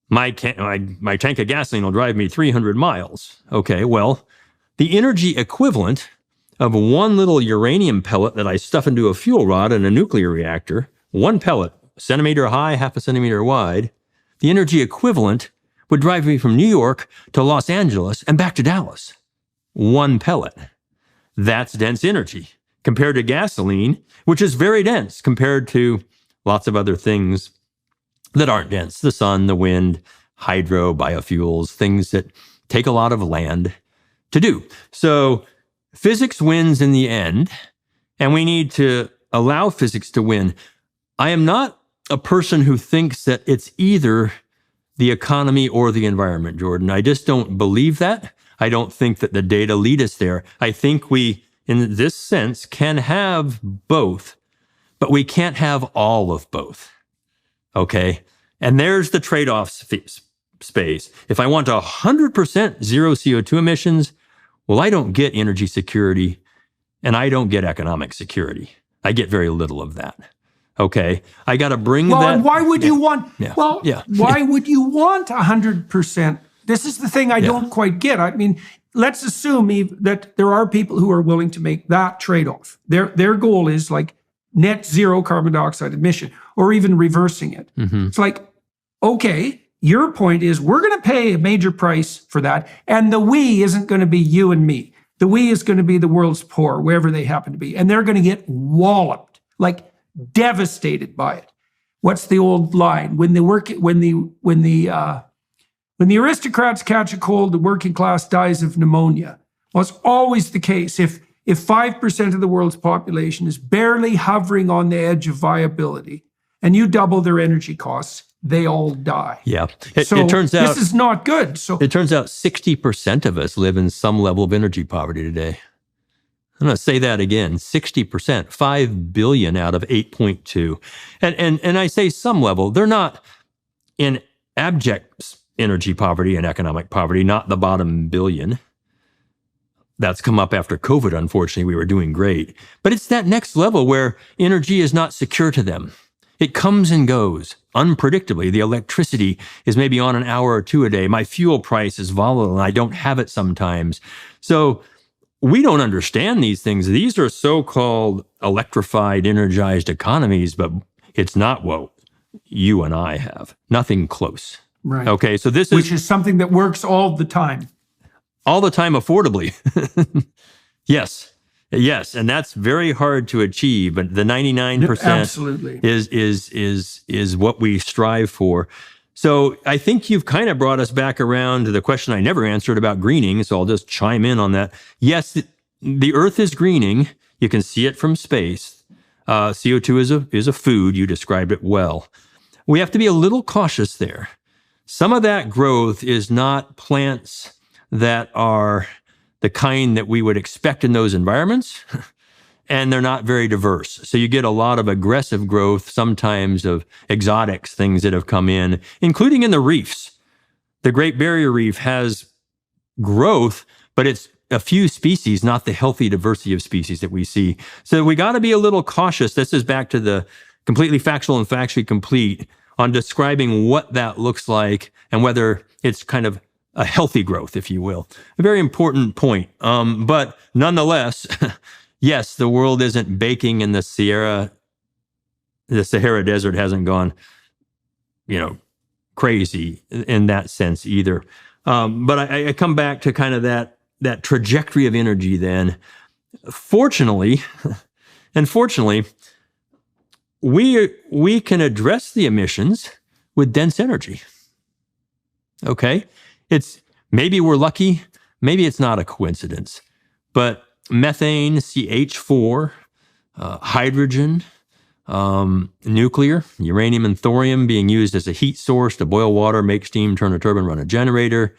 Speaker 2: My tank of gasoline will drive me 300 miles. Okay, well, the energy equivalent of one little uranium pellet that I stuff into a fuel rod in a nuclear reactor, one pellet, a centimeter high, half a centimeter wide, the energy equivalent would drive me from New York to Los Angeles and back to Dallas. One pellet. That's dense energy compared to gasoline, which is very dense compared to lots of other things that aren't dense. The sun, the wind, hydro, biofuels, things that take a lot of land to do. So physics wins in the end, and we need to allow physics to win. I am not a person who thinks that it's either the economy or the environment, Jordan. I just don't believe that. I don't think that the data lead us there. I think we, in this sense, can have both, but we can't have all of both. Okay? And there's the trade-off space. If I want 100% zero CO2 emissions, well, I don't get energy security and I don't get economic security. I get very little of that. Okay? I got to bring that.
Speaker 1: And why would you want, why would you want 100%? This is the thing I don't quite get. I mean, let's assume that there are people who are willing to make that trade-off. Their goal is like net zero carbon dioxide emission, or even reversing it. Mm-hmm. It's like, okay, your point is we're going to pay a major price for that, and the we isn't going to be you and me. The we is going to be the world's poor, wherever they happen to be, and they're going to get walloped, like devastated by it. What's the old line? When the aristocrats catch a cold, the working class dies of pneumonia. Well, it's always the case. If 5% of the world's population is barely hovering on the edge of viability, and you double their energy costs, they all die. Yeah.
Speaker 2: It turns out
Speaker 1: this is not good. So
Speaker 2: it turns out 60% of us live in some level of energy poverty today. I'm going to say that again, 60%, 5 billion out of 8.2. And I say some level, they're not in abject energy poverty and economic poverty, not the bottom billion. That's come up after COVID, unfortunately. We were doing great. But it's that next level where energy is not secure to them. It comes and goes unpredictably. The electricity is maybe on an hour or two a day. My fuel price is volatile and I don't have it sometimes. So we don't understand these things. These are so-called electrified, energized economies, but it's not what you and I have. Nothing close.
Speaker 1: Right.
Speaker 2: Okay, so
Speaker 1: which is something that works all the time.
Speaker 2: All the time affordably. Yes, and that's very hard to achieve, but the 99%
Speaker 1: absolutely
Speaker 2: is what we strive for. So I think you've kind of brought us back around to the question I never answered about greening, so I'll just chime in on that. Yes, the Earth is greening. You can see it from space. CO2 is a food. You described it well. We have to be a little cautious there. Some of that growth is not plants that are the kind that we would expect in those environments, and they're not very diverse. So you get a lot of aggressive growth, sometimes of exotics, things that have come in, including in the reefs. The Great Barrier Reef has growth, but it's a few species, not the healthy diversity of species that we see. So we got to be a little cautious. This is back to the completely factual and factually complete on describing what that looks like and whether it's kind of a healthy growth, if you will. A very important point. But nonetheless, yes, the world isn't baking in the Sahara Desert hasn't gone, crazy in that sense either. But I come back to kind of that trajectory of energy then. Fortunately, we can address the emissions with dense energy. Okay? Maybe we're lucky, maybe it's not a coincidence, but methane, CH4, hydrogen, nuclear, uranium and thorium being used as a heat source to boil water, make steam, turn a turbine, run a generator.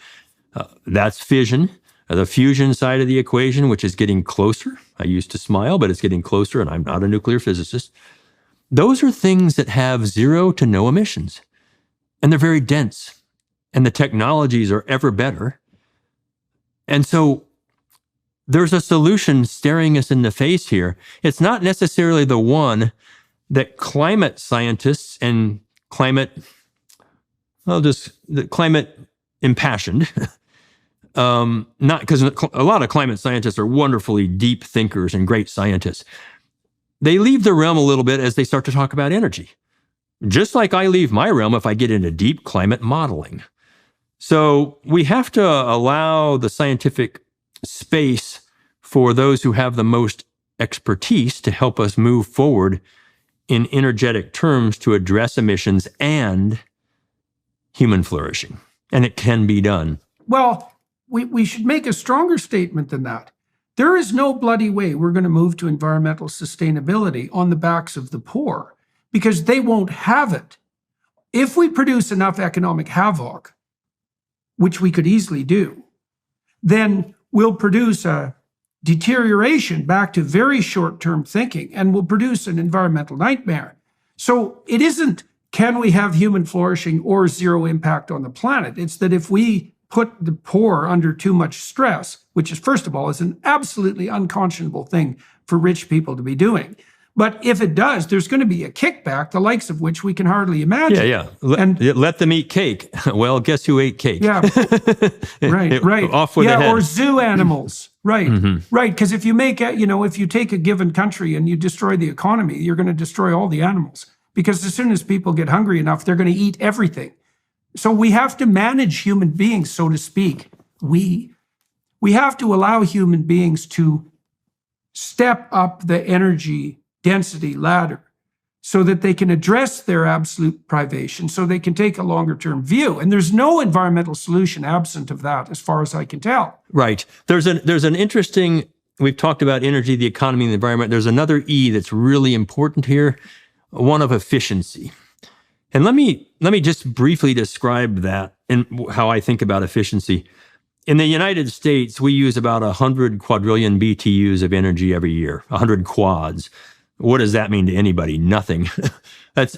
Speaker 2: That's fission. the fusion side of the equation, which is getting closer. I used to smile, but it's getting closer, and I'm not a nuclear physicist. Those are things that have zero to no emissions, and they're very dense, and the technologies are ever better. And so there's a solution staring us in the face here. It's not necessarily the one that climate scientists and climate impassioned, not because a lot of climate scientists are wonderfully deep thinkers and great scientists. They leave the realm a little bit as they start to talk about energy. Just like I leave my realm if I get into deep climate modeling. So we have to allow the scientific space for those who have the most expertise to help us move forward in energetic terms to address emissions and human flourishing. And it can be done.
Speaker 1: Well, we should make a stronger statement than that. There is no bloody way we're going to move to environmental sustainability on the backs of the poor, because they won't have it. If we produce enough economic havoc, which we could easily do, then we'll produce a deterioration back to very short-term thinking, and we'll produce an environmental nightmare. So it isn't, can we have human flourishing or zero impact on the planet? It's that if we put the poor under too much stress, which is, first of all, is an absolutely unconscionable thing for rich people to be doing. But if it does, there's going to be a kickback, the likes of which we can hardly imagine.
Speaker 2: Yeah. Let them eat cake. Well, guess who ate cake?
Speaker 1: Yeah, right.
Speaker 2: Off with the head.
Speaker 1: Or zoo animals. Right, right. Because if you make, if you take a given country and you destroy the economy, you're going to destroy all the animals. Because as soon as people get hungry enough, they're going to eat everything. So we have to manage human beings, so to speak. We have to allow human beings to step up the energy density ladder so that they can address their absolute privation, so they can take a longer term view. And there's no environmental solution absent of that, as far as I can tell.
Speaker 2: Right. There's an interesting, we've talked about energy, the economy, and the environment. There's another E that's really important here, one of efficiency. And let me just briefly describe that and how I think about efficiency. In the United States, we use about 100 quadrillion BTUs of energy every year, 100 quads. What does that mean to anybody? Nothing. That's,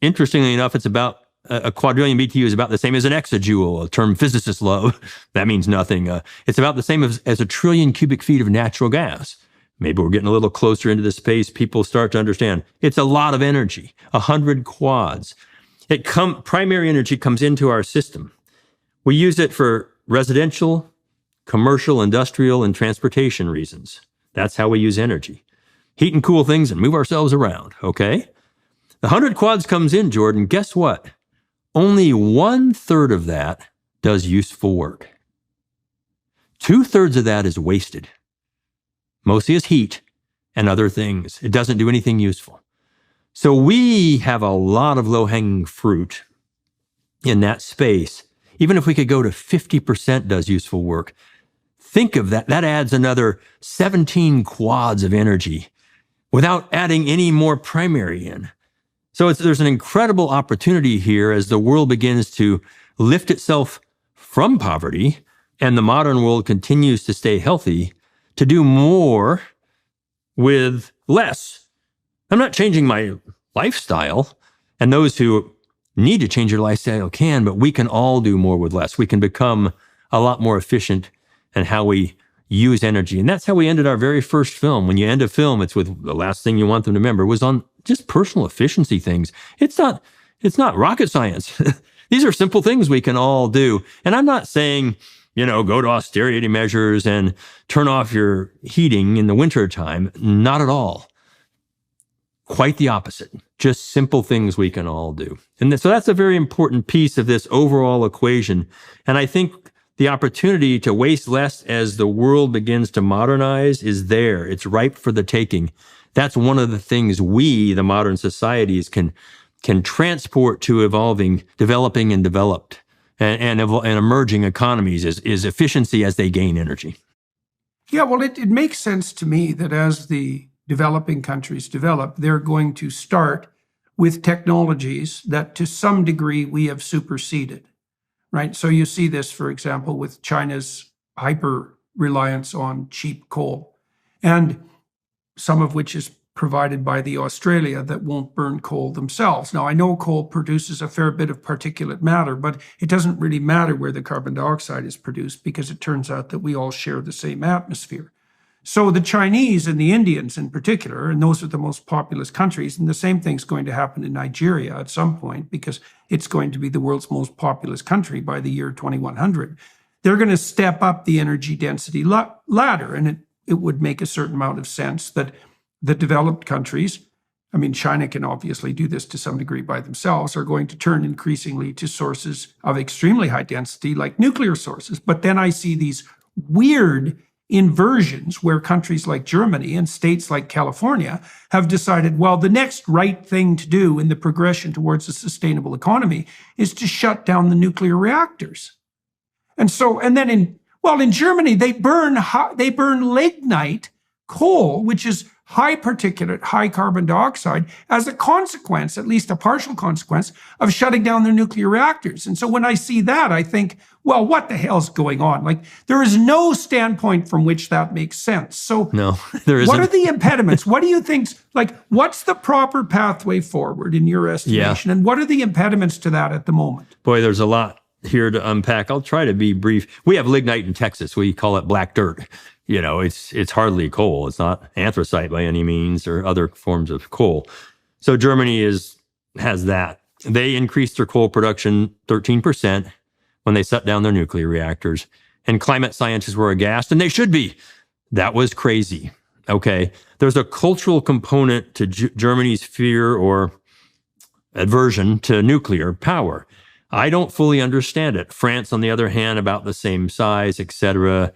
Speaker 2: interestingly enough, it's about a quadrillion BTU is about the same as an exajoule, a term physicists love. That means nothing. It's about the same as a trillion cubic feet of natural gas. Maybe we're getting a little closer into the space. People start to understand it's a lot of energy, 100 quads. Primary energy comes into our system. We use it for residential, commercial, industrial, and transportation reasons. That's how we use energy. Heat and cool things and move ourselves around, okay? The 100 quads comes in, Jordan. Guess what? Only 1/3 of that does useful work. 2/3 of that is wasted. Mostly as heat and other things. It doesn't do anything useful. So we have a lot of low-hanging fruit in that space. Even if we could go to 50% does useful work, think of that. That adds another 17 quads of energy without adding any more primary in. So there's an incredible opportunity here as the world begins to lift itself from poverty and the modern world continues to stay healthy, to do more with less. I'm not changing my lifestyle, and those who need to change their lifestyle can, but we can all do more with less. We can become a lot more efficient in how we use energy. And that's how we ended our very first film. When you end a film, it's with the last thing you want them to remember was on just personal efficiency things. It's not rocket science. These are simple things we can all do. And I'm not saying, go to austerity measures and turn off your heating in the winter time. Not at all. Quite the opposite. Just simple things we can all do. And so that's a very important piece of this overall equation. And I think the opportunity to waste less as the world begins to modernize is there. It's ripe for the taking. That's one of the things we, the modern societies, can transport to evolving, developing and developed and emerging economies is efficiency as they gain energy.
Speaker 1: Yeah, well, it makes sense to me that as the developing countries develop, they're going to start with technologies that to some degree we have superseded, right? So you see this, for example, with China's hyper reliance on cheap coal, and some of which is provided by the Australia that won't burn coal themselves. Now, I know coal produces a fair bit of particulate matter, but it doesn't really matter where the carbon dioxide is produced because it turns out that we all share the same atmosphere. So the Chinese and the Indians in particular, and those are the most populous countries, and the same thing's going to happen in Nigeria at some point because it's going to be the world's most populous country by the year 2100. They're going to step up the energy density ladder, and it would make a certain amount of sense that the developed countries, I mean, China can obviously do this to some degree by themselves, are going to turn increasingly to sources of extremely high density like nuclear sources. But then I see these weird inversions where countries like Germany and states like California have decided, well, the next right thing to do in the progression towards a sustainable economy is to shut down the nuclear reactors. And then in Germany, they burn lignite coal, which is high particulate, high carbon dioxide, as a consequence, at least a partial consequence, of shutting down their nuclear reactors. And so when I see that, I think, well, what the hell's going on? Like, there is no standpoint from which that makes sense. So
Speaker 2: no, there isn't.
Speaker 1: What are the impediments? What do you think, like, what's the proper pathway forward in your estimation? Yeah. And what are the impediments to that at the moment?
Speaker 2: Boy, there's a lot here to unpack. I'll try to be brief. We have lignite in Texas. We call it black dirt. You know, it's hardly coal. It's not anthracite by any means or other forms of coal. So Germany has that. They increased their coal production 13% when they shut down their nuclear reactors. And climate scientists were aghast, and they should be. That was crazy. Okay. There's a cultural component to Germany's fear or aversion to nuclear power. I don't fully understand it. France, on the other hand, about the same size, etc.,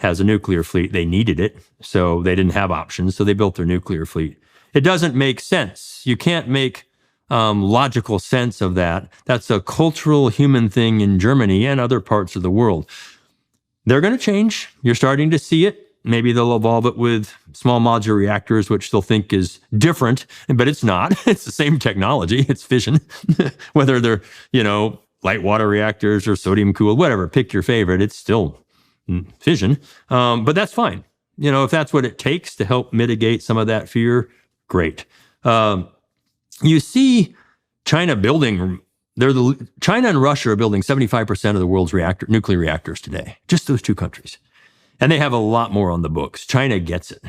Speaker 2: has a nuclear fleet. They needed it, so they didn't have options, so they built their nuclear fleet. It doesn't make sense. You can't make logical sense of that. That's a cultural human thing in Germany and other parts of the world. They're going to change. You're starting to see it. Maybe they'll evolve it with small modular reactors, which they'll think is different, but it's not. It's the same technology. It's fission. Whether they're, light water reactors or sodium cooled, whatever, pick your favorite. It's still fission. But that's fine. If that's what it takes to help mitigate some of that fear, great. You see China building, China and Russia are building 75% of the world's nuclear reactors today. Just those two countries. And they have a lot more on the books. China gets it.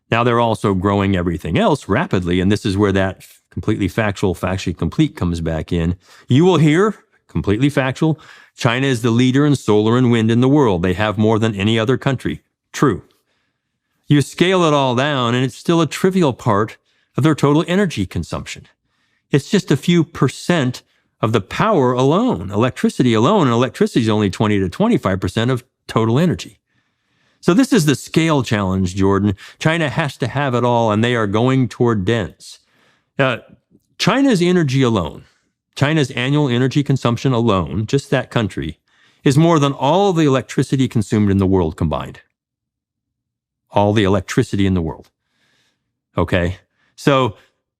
Speaker 2: Now they're also growing everything else rapidly. And this is where that completely factual, factually complete comes back in. You will hear, completely factual, China is the leader in solar and wind in the world. They have more than any other country. True. You scale it all down, and it's still a trivial part of their total energy consumption. It's just a few percent of the power alone, electricity alone, and electricity is only 20 to 25% of total energy. So this is the scale challenge, Jordan. China has to have it all, and they are going toward dense. China's energy alone, China's annual energy consumption alone, just that country, is more than all the electricity consumed in the world combined. All the electricity in the world. Okay? So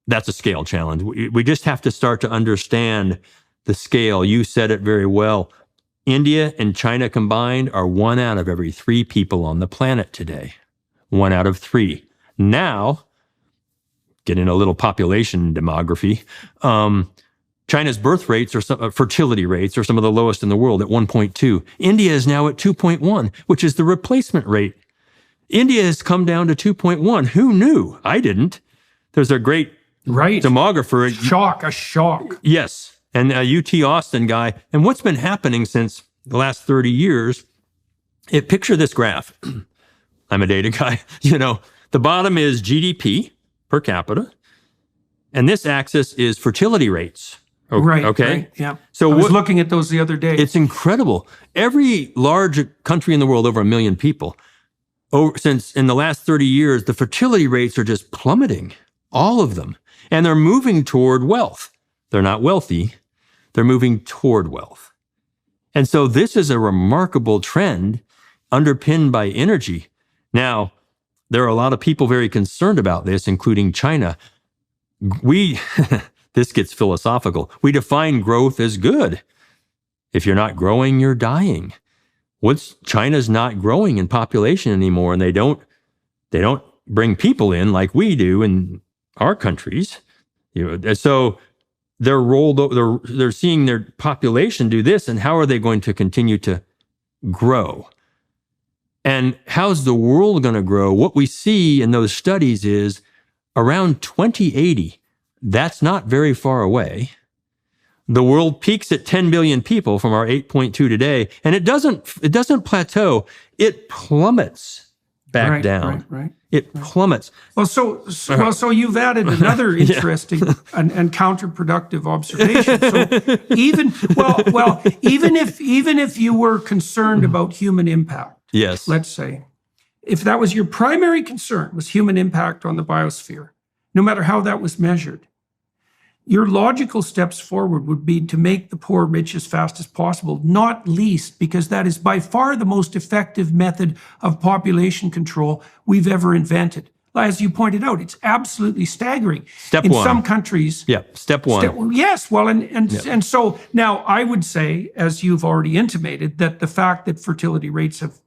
Speaker 2: that's a scale challenge. We just have to start to understand the scale. You said it very well. India and China combined are 1 out of every 3 people on the planet today. 1 out of 3. Now, getting a little population demography, China's birth rates or fertility rates are some of the lowest in the world at 1.2. India is now at 2.1, which is the replacement rate. India has come down to 2.1. Who knew? I didn't. There's a great demographer.
Speaker 1: A shock.
Speaker 2: Yes. And a UT Austin guy. And what's been happening since the last 30 years, picture this graph. I'm a data guy. The bottom is GDP per capita. And this axis is fertility rates.
Speaker 1: Right.
Speaker 2: Okay.
Speaker 1: Right, yeah. So I was looking at those the other day.
Speaker 2: It's incredible. Every large country in the world, over 1 million people, since in the last 30 years, the fertility rates are just plummeting. All of them. And they're moving toward wealth. They're not wealthy. They're moving toward wealth. And so this is a remarkable trend underpinned by energy. Now, there are a lot of people very concerned about this, including China. This gets philosophical. We define growth as good. If you're not growing, you're dying. China's not growing in population anymore, and they don't bring people in like we do in our countries. So they're seeing their population do this, and how are they going to continue to grow? And how's the world going to grow? What we see in those studies is around 2080, that's not very far away. The world peaks at 10 billion people from our 8.2 today, and it doesn't plateau. It plummets back down.
Speaker 1: Right.
Speaker 2: It plummets.
Speaker 1: Well, so you've added another interesting and counterproductive observation. So even if you were concerned about human impact,
Speaker 2: yes,
Speaker 1: let's say, if that was your primary concern, was human impact on the biosphere, no matter how that was measured, your logical steps forward would be to make the poor rich as fast as possible, not least because that is by far the most effective method of population control we've ever invented. As you pointed out, it's absolutely staggering.
Speaker 2: Step
Speaker 1: in
Speaker 2: one.
Speaker 1: some countries.
Speaker 2: Yeah, step one.
Speaker 1: Yes, well, and so now I would say, as you've already intimated, that the fact that fertility rates have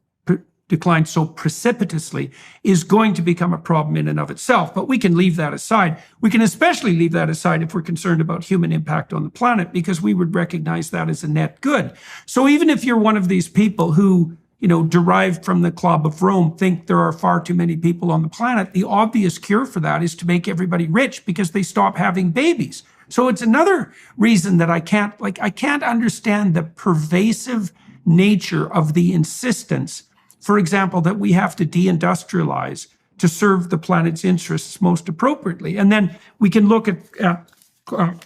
Speaker 1: declined so precipitously is going to become a problem in and of itself. But we can leave that aside. We can especially leave that aside if we're concerned about human impact on the planet, because we would recognize that as a net good. So even if you're one of these people who, derived from the Club of Rome, think there are far too many people on the planet, the obvious cure for that is to make everybody rich because they stop having babies. So it's another reason that I can't understand the pervasive nature of the insistence, for example, that we have to deindustrialize to serve the planet's interests most appropriately. And then we can look at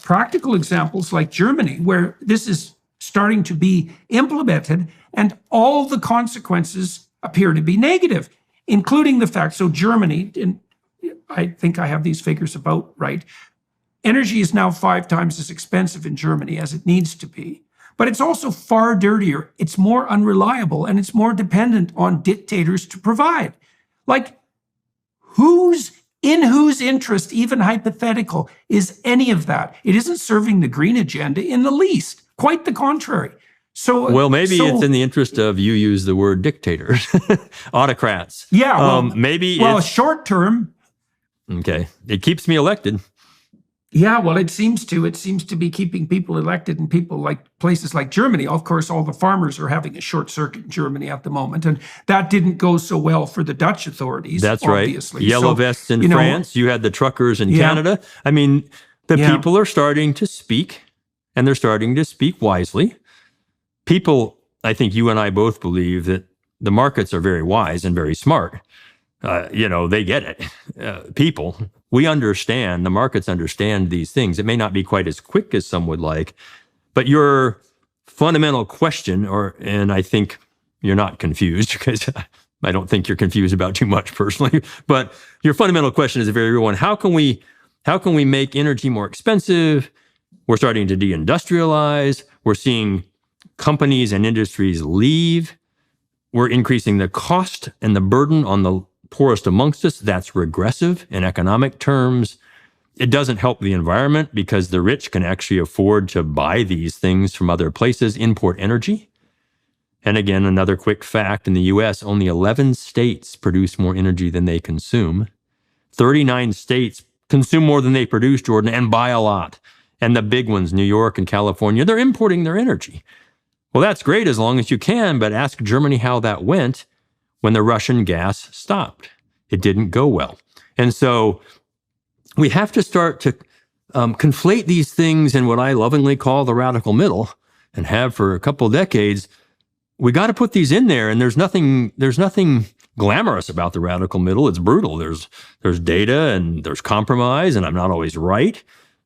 Speaker 1: practical examples like Germany, where this is starting to be implemented, and all the consequences appear to be negative, including the fact, so Germany, and I think I have these figures about right, energy is now 5 times as expensive in Germany as it needs to be. But it's also far dirtier, it's more unreliable, and it's more dependent on dictators to provide. Like, whose interest, even hypothetical, is any of that? It isn't serving the green agenda in the least. Quite the contrary. So,
Speaker 2: maybe it's in the interest of, you use the word dictators, autocrats.
Speaker 1: Yeah.
Speaker 2: Maybe
Speaker 1: short term.
Speaker 2: Okay. It keeps me elected.
Speaker 1: Yeah, well, it seems to be keeping people elected in places like Germany. Of course, all the farmers are having a short circuit in Germany at the moment, and that didn't go so well for the Dutch authorities.
Speaker 2: That's
Speaker 1: obviously.
Speaker 2: Right. Yellow vests in France. You had the truckers in Canada. I mean, the people are starting to speak, and they're starting to speak wisely. People, I think you and I both believe that the markets are very wise and very smart. They get it. People, we understand, the markets understand these things. It may not be quite as quick as some would like, but your fundamental question, and I think you're not confused, because I don't think you're confused about too much personally, but your fundamental question is a very real one. How can we make energy more expensive? We're starting to deindustrialize. We're seeing companies and industries leave. We're increasing the cost and the burden on the poorest amongst us. That's regressive in economic terms. It doesn't help the environment because the rich can actually afford to buy these things from other places, import energy. And again, another quick fact, in the US, only 11 states produce more energy than they consume. 39 states consume more than they produce, Jordan, and buy a lot. And the big ones, New York and California, they're importing their energy. Well, that's great as long as you can, but ask Germany how that went when the Russian gas stopped. It didn't go well. And so we have to start to conflate these things in what I lovingly call the radical middle, and have for a couple of decades. We got to put these in there, and there's nothing glamorous about the radical middle. It's brutal. There's data and there's compromise, and I'm not always right,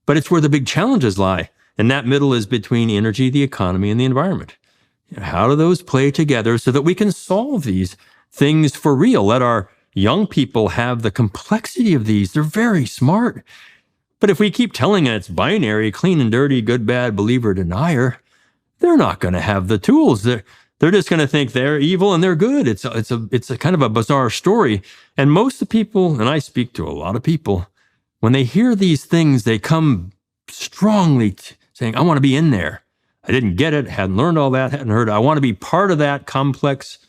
Speaker 2: but it's where the big challenges lie. And that middle is between energy, the economy, and the environment. How do those play together so that we can solve these things for real? Let our young people have the complexity of these. They're very smart. But if we keep telling it it's binary, clean and dirty, good, bad, believer, denier, they're not going to have the tools. They're just going to think they're evil and they're good. It's a kind of a bizarre story. And most of the people, and I speak to a lot of people, when they hear these things, they come strongly saying, I want to be in there. I didn't get it, hadn't learned all that, hadn't heard. I want to be part of that complex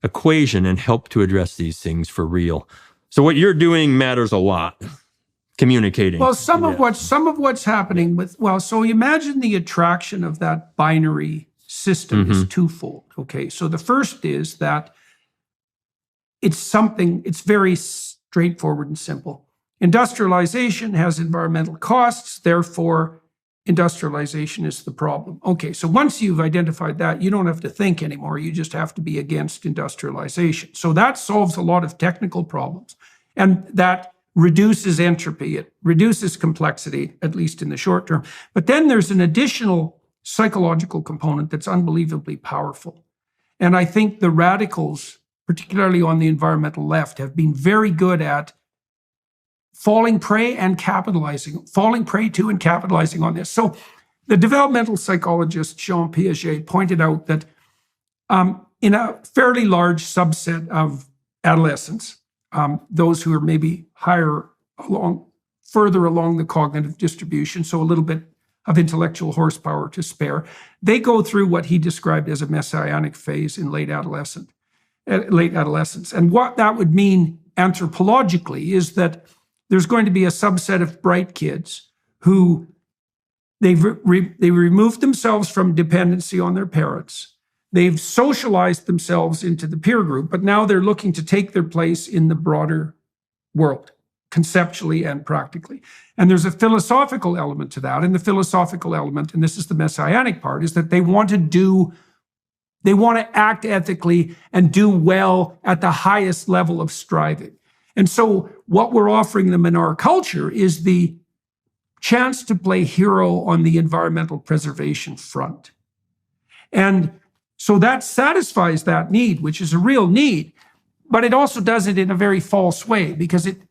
Speaker 2: equation and help to address these things for real. So what you're doing matters a lot. Communicating.
Speaker 1: Well, some of what's happening with, so imagine the attraction of that binary system is twofold. Okay. So the first is that it's very straightforward and simple. Industrialization has environmental costs, therefore industrialization is the problem. Okay, so once you've identified that, you don't have to think anymore. You just have to be against industrialization. So that solves a lot of technical problems. And that reduces entropy. It reduces complexity, at least in the short term. But then there's an additional psychological component that's unbelievably powerful. And I think the radicals, particularly on the environmental left, have been very good at falling prey to and capitalizing on this. So the developmental psychologist Jean Piaget pointed out that in a fairly large subset of adolescents, those who are maybe further along the cognitive distribution, so a little bit of intellectual horsepower to spare, they go through what he described as a messianic phase in late adolescence. And what that would mean anthropologically is that there's going to be a subset of bright kids who they removed themselves from dependency on their parents. They've socialized themselves into the peer group, but now they're looking to take their place in the broader world, conceptually and practically. And there's a philosophical element to that. And the philosophical element, and this is the messianic part, is that they want to act ethically and do well at the highest level of striving. And so what we're offering them in our culture is the chance to play hero on the environmental preservation front. And so that satisfies that need, which is a real need, but it also does it in a very false way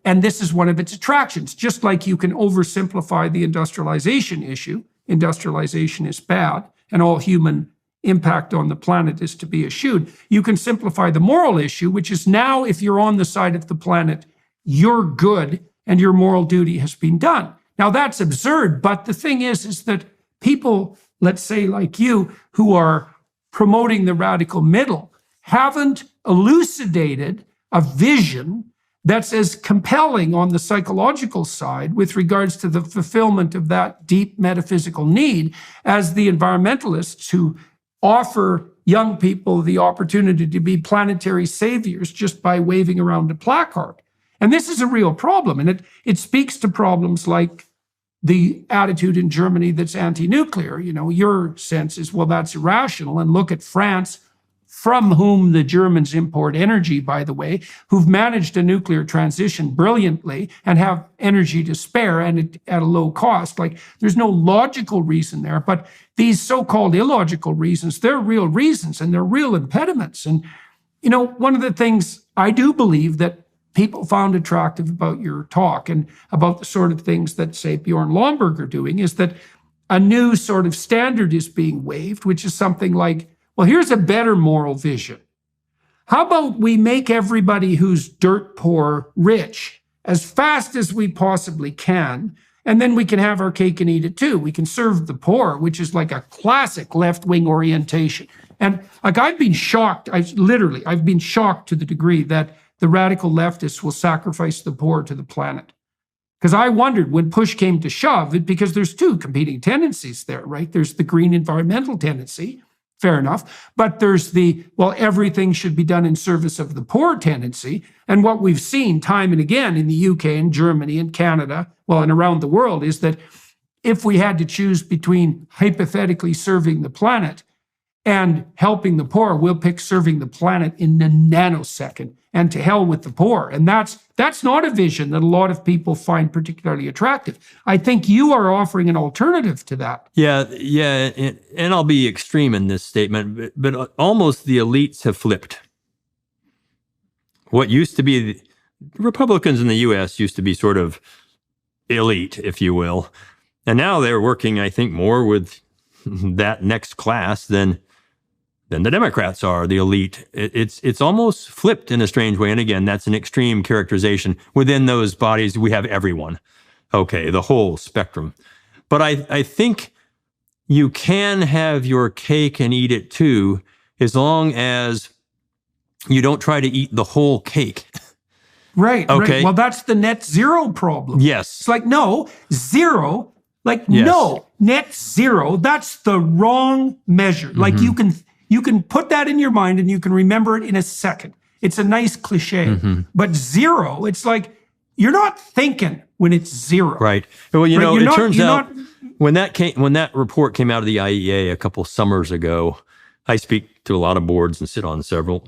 Speaker 1: and this is one of its attractions. Just like you can oversimplify the industrialization issue, industrialization is bad, and all human impact on the planet is to be eschewed. You can simplify the moral issue, which is now if you're on the side of the planet, you're good and your moral duty has been done. Now that's absurd, but the thing is that people, let's say like you, who are promoting the radical middle, haven't elucidated a vision that's as compelling on the psychological side with regards to the fulfillment of that deep metaphysical need as the environmentalists who offer young people the opportunity to be planetary saviors just by waving around a placard. And this is a real problem. And it speaks to problems like the attitude in Germany that's anti-nuclear. Your sense is, well, that's irrational. And look at France, from whom the Germans import energy, by the way, who've managed a nuclear transition brilliantly and have energy to spare and at a low cost. Like, there's no logical reason there, but these so-called illogical reasons, they're real reasons and they're real impediments. And, one of the things I do believe that people found attractive about your talk and about the sort of things that, say, Bjorn Lomborg are doing is that a new sort of standard is being waived, which is something like, well, here's a better moral vision. How about we make everybody who's dirt poor rich as fast as we possibly can, and then we can have our cake and eat it too. We can serve the poor, which is like a classic left-wing orientation. And like I've been shocked to the degree that the radical leftists will sacrifice the poor to the planet. Because I wondered when push came to shove, because there's two competing tendencies there, right? There's the green environmental tendency, fair enough. But there's everything should be done in service of the poor tendency. And what we've seen time and again in the UK and Germany and Canada, and around the world, is that if we had to choose between hypothetically serving the planet and helping the poor, we'll pick serving the planet in a nanosecond, and to hell with the poor. And that's not a vision that a lot of people find particularly attractive. I think you are offering an alternative to that.
Speaker 2: Yeah, and I'll be extreme in this statement, but almost the elites have flipped. What used to be, the Republicans in the U.S. used to be sort of elite, if you will, and now they're working, I think, more with that next class than the Democrats are, the elite. It's almost flipped in a strange way. And again, that's an extreme characterization. Within those bodies, we have everyone. Okay, the whole spectrum. But I think you can have your cake and eat it too, as long as you don't try to eat the whole cake.
Speaker 1: Right.
Speaker 2: Okay.
Speaker 1: Right. Well, that's the net zero problem.
Speaker 2: Yes.
Speaker 1: It's like, no, zero. Like,
Speaker 2: Yes.
Speaker 1: no, net zero. That's the wrong measure. Like you can put that in your mind and you can remember it in a second. It's a nice cliche. But zero, it's like you're not thinking when it's zero.
Speaker 2: Right. Well,
Speaker 1: Right,
Speaker 2: it
Speaker 1: you're
Speaker 2: turns out
Speaker 1: not-
Speaker 2: when that report came out of the IEA a couple summers ago, I speak to a lot of boards and sit on several.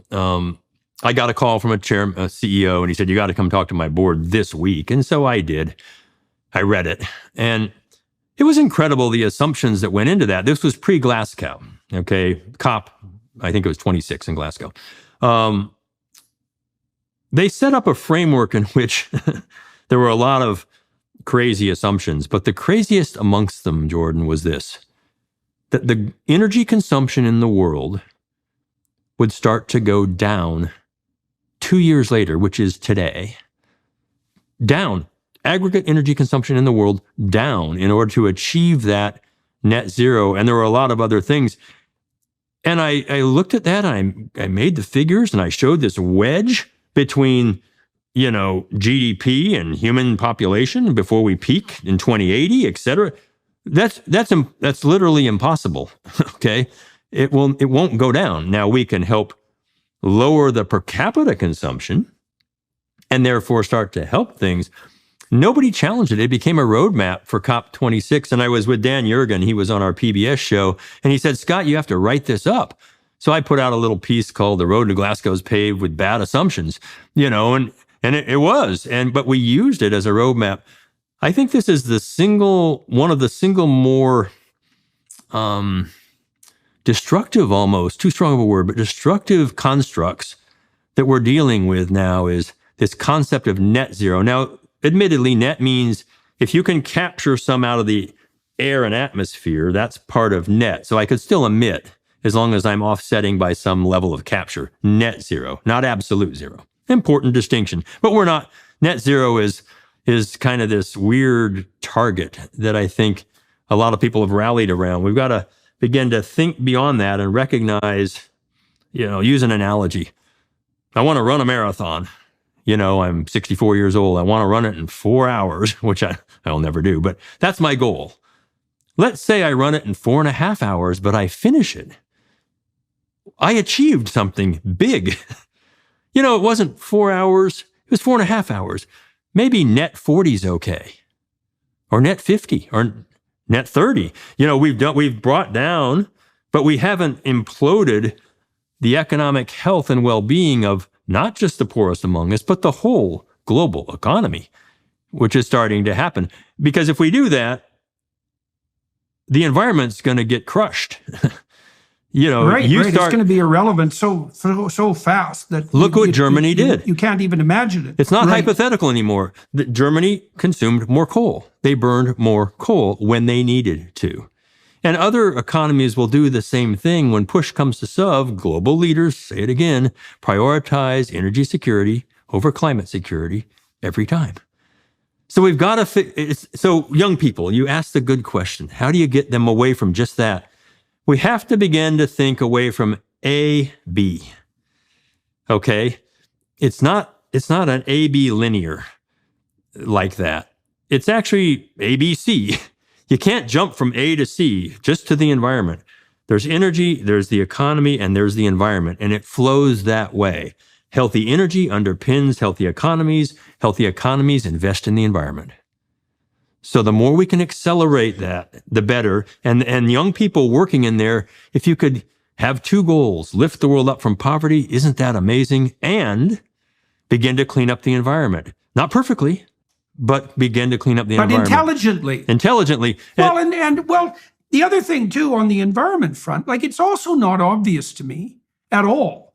Speaker 2: I got a call from a CEO, and he said, "You got to come talk to my board this week." And so I did. I read it, and it was incredible the assumptions that went into that. This was pre-Glasgow. Okay, COP, I think it was 26 in Glasgow. They set up a framework in which there were a lot of crazy assumptions, but the craziest amongst them, Jordan, was this: that the energy consumption in the world would start to go down 2 years later, which is today. Down. Aggregate energy consumption in the world down in order to achieve that net zero. And there were a lot of other things. And I looked at that, and I made the figures, and I showed this wedge between GDP and human population before we peak in 2080, et cetera. That's literally impossible. Okay, it won't go down. Now we can help lower the per capita consumption, and therefore start to help things. Nobody challenged it. It became a roadmap for COP26. And I was with Dan Yergin. He was on our PBS show, and he said, "Scott, you have to write this up." So I put out a little piece called "The Road to Glasgow is Paved with Bad Assumptions," and it was. But we used it as a roadmap. I think this is one of the single more destructive, almost too strong of a word, but destructive constructs that we're dealing with now is this concept of net zero. Now, admittedly, net means if you can capture some out of the air and atmosphere, that's part of net. So I could still emit as long as I'm offsetting by some level of capture. Net zero, not absolute zero. Important distinction. But we're not. Net zero is kind of this weird target that I think a lot of people have rallied around. We've got to begin to think beyond that and recognize, use an analogy. I want to run a marathon. I'm 64 years old. I want to run it in 4 hours, which I'll never do, but that's my goal. Let's say I run it in 4.5 hours, but I finish it. I achieved something big. It wasn't 4 hours. It was 4.5 hours. Maybe net 40 is okay, or net 50, or net 30. We've brought down, but we haven't imploded the economic health and well-being of not just the poorest among us, but the whole global economy, which is starting to happen. Because if we do that, the environment's going to get crushed.
Speaker 1: It's going to be irrelevant so fast that
Speaker 2: look what Germany did.
Speaker 1: You can't even imagine it.
Speaker 2: It's not hypothetical anymore. Germany consumed more coal. They burned more coal when they needed to. And other economies will do the same thing when push comes to shove. Global leaders, say it again, prioritize energy security over climate security every time. So we've got to so young people, you asked a good question. How do you get them away from just that? We have to begin to think away from A, B. Okay? It's not an A-B linear like that. It's actually A-B-C. You can't jump from A to C just to the environment. There's energy, there's the economy, and there's the environment, and it flows that way. Healthy energy underpins healthy economies. Healthy economies invest in the environment. So the more we can accelerate that, the better. And young people working in there, if you could have two goals, lift the world up from poverty, isn't that amazing? And begin to clean up the environment. Not perfectly, but begin to clean up the environment.
Speaker 1: But intelligently.
Speaker 2: Intelligently.
Speaker 1: Well, the other thing too on the environment front, like it's also not obvious to me at all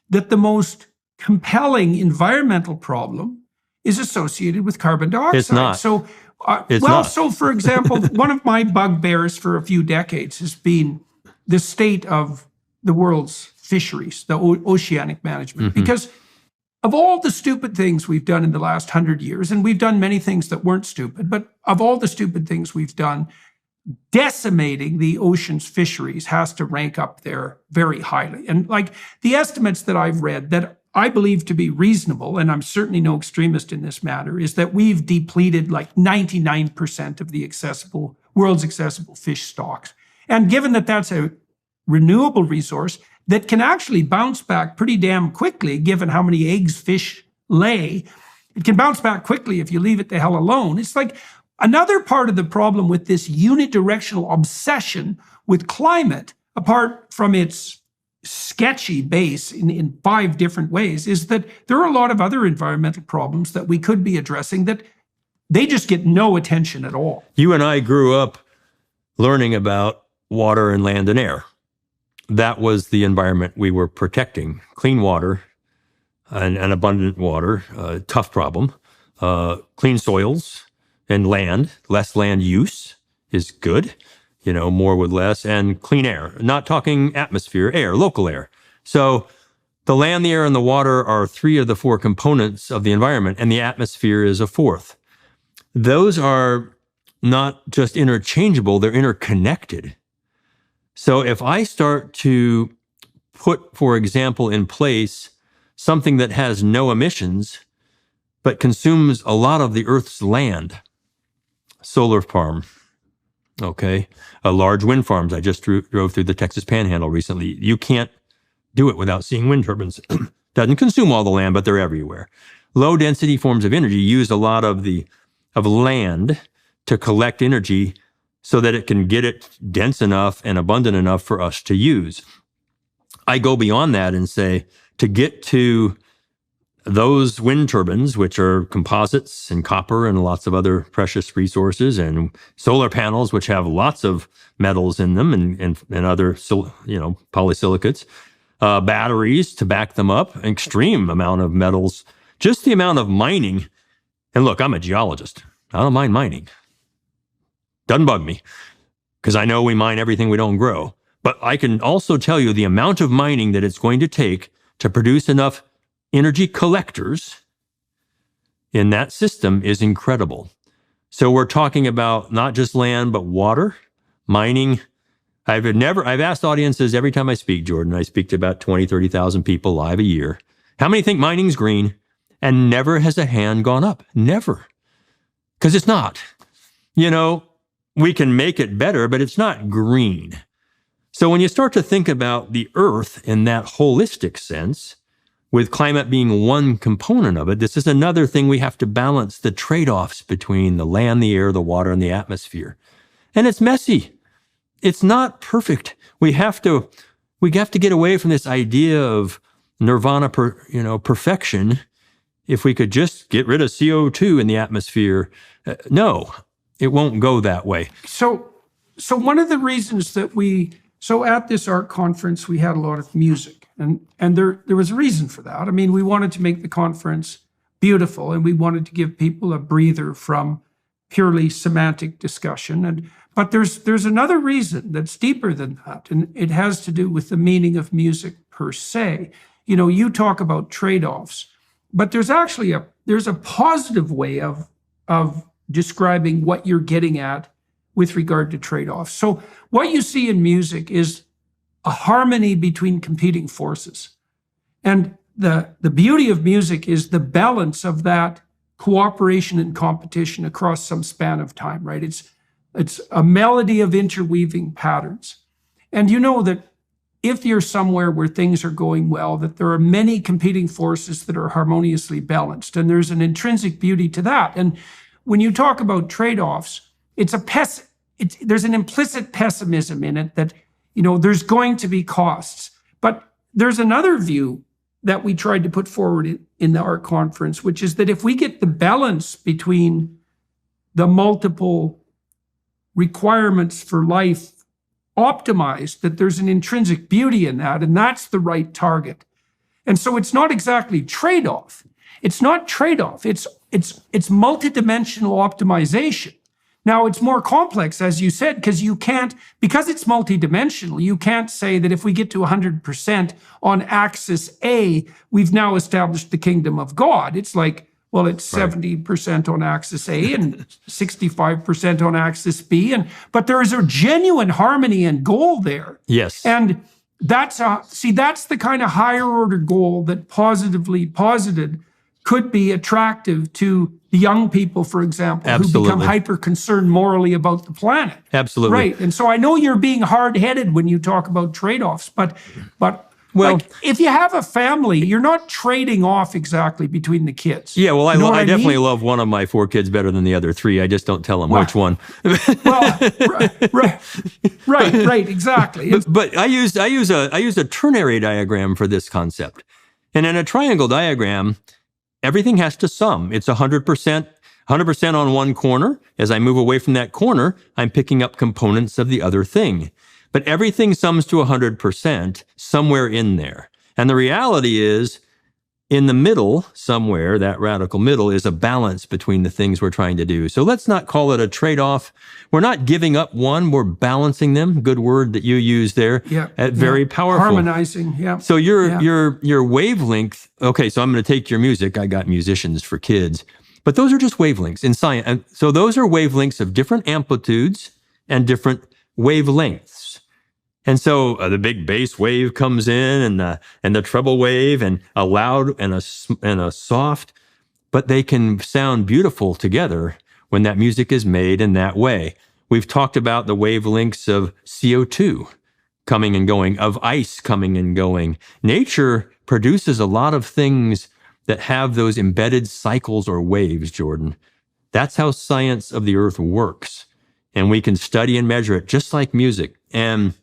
Speaker 1: that the most compelling environmental problem is associated with carbon dioxide.
Speaker 2: It's not.
Speaker 1: So,
Speaker 2: not.
Speaker 1: So for example, one of my bugbears for a few decades has been the state of the world's fisheries, the oceanic management, because of all the stupid things we've done in the last 100 years, and we've done many things that weren't stupid, but of all the stupid things we've done, decimating the ocean's fisheries has to rank up there very highly. And like the estimates that I've read that I believe to be reasonable, and I'm certainly no extremist in this matter, is that we've depleted like 99% of the world's accessible fish stocks. And given that that's a renewable resource that can actually bounce back pretty damn quickly, given how many eggs fish lay, it can bounce back quickly if you leave it the hell alone. It's like another part of the problem with this unidirectional obsession with climate, apart from its sketchy base in 5 different ways, is that there are a lot of other environmental problems that we could be addressing that they just get no attention at all.
Speaker 2: You and I grew up learning about water and land and air. That was the environment we were protecting. Clean water and abundant water, tough problem. Clean soils and land, less land use is good, more with less, and clean air. Not talking atmosphere, air, local air. So the land, the air, and the water are 3 of the 4 components of the environment, and the atmosphere is a 4th. Those are not just interchangeable, they're interconnected. So if I start to put, for example, in place something that has no emissions, but consumes a lot of the Earth's land, solar farm, okay, large wind farms. I just drove through the Texas Panhandle recently. You can't do it without seeing wind turbines. Doesn't consume all the land, but they're everywhere. Low density forms of energy use a lot of land to collect energy so that it can get it dense enough and abundant enough for us to use. I go beyond that and say, to get to those wind turbines, which are composites and copper and lots of other precious resources, and solar panels, which have lots of metals in them and other polysilicates, batteries to back them up, an extreme amount of metals, just the amount of mining. And look, I'm a geologist. I don't mind mining. Doesn't bug me, because I know we mine everything we don't grow. But I can also tell you the amount of mining that it's going to take to produce enough energy collectors in that system is incredible. So we're talking about not just land, but water, mining. I've asked audiences every time I speak, Jordan, I speak to about 20, 30,000 people live a year. How many think mining's green? And never has a hand gone up. Never. Because it's not. We can make it better, but it's not green. So when you start to think about the Earth in that holistic sense, with climate being one component of it, this is another thing we have to balance the trade-offs between the land, the air, the water, and the atmosphere. And it's messy. It's not perfect. We have to get away from this idea of nirvana, perfection. If we could just get rid of CO2 in the atmosphere, no, it won't go that way.
Speaker 1: So one of the reasons that at this art conference, we had a lot of music, and there was a reason for that. I mean, we wanted to make the conference beautiful, and we wanted to give people a breather from purely semantic discussion. But there's another reason that's deeper than that, and it has to do with the meaning of music per se. You talk about trade-offs, but there's actually a positive way of describing what you're getting at with regard to trade-offs. So what you see in music is a harmony between competing forces. And the beauty of music is the balance of that cooperation and competition across some span of time, right? It's a melody of interweaving patterns. And you know that if you're somewhere where things are going well, that there are many competing forces that are harmoniously balanced. And there's an intrinsic beauty to that. And when you talk about trade-offs, there's an implicit pessimism in it that, there's going to be costs. But there's another view that we tried to put forward in the art conference, which is that if we get the balance between the multiple requirements for life optimized, that there's an intrinsic beauty in that, and that's the right target. And so it's not exactly trade-off. It's not trade-off. It's multidimensional optimization. Now, it's more complex, as you said, because it's multidimensional, you can't say that if we get to 100% on axis A, we've now established the kingdom of God. It's like, well, it's 70% on axis A and 65% on axis B. But there is a genuine harmony and goal there.
Speaker 2: Yes.
Speaker 1: And that's the kind of higher order goal that positively posited could be attractive to the young people, for example, who become hyper concerned morally about the planet.
Speaker 2: Absolutely.
Speaker 1: Right. And so I know you're being hard-headed when you talk about trade-offs, but well, like, if you have a family, you're not trading off exactly between the kids.
Speaker 2: Yeah, well, I definitely love one of my 4 kids better than the other 3. I just don't tell them which one.
Speaker 1: Well, right, exactly.
Speaker 2: But I use a ternary diagram for this concept. And in a triangle diagram, everything has to sum. It's 100% on one corner. As I move away from that corner, I'm picking up components of the other thing. But everything sums to 100% somewhere in there. And the reality is, in the middle, somewhere, that radical middle, is a balance between the things we're trying to do. So let's not call it a trade-off. We're not giving up one, we're balancing them. Good word that you use there.
Speaker 1: Yeah.
Speaker 2: Very powerful.
Speaker 1: Harmonizing, yeah.
Speaker 2: So your wavelength, okay, so I'm going to take your music. I got musicians for kids. But those are just wavelengths in science. And so those are wavelengths of different amplitudes and different wavelengths. And so the big bass wave comes in, and the treble wave, and a loud and a soft, but they can sound beautiful together when that music is made in that way. We've talked about the wavelengths of CO2 coming and going, of ice coming and going. Nature produces a lot of things that have those embedded cycles or waves, Jordan. That's how science of the earth works. And we can study and measure it just like music. And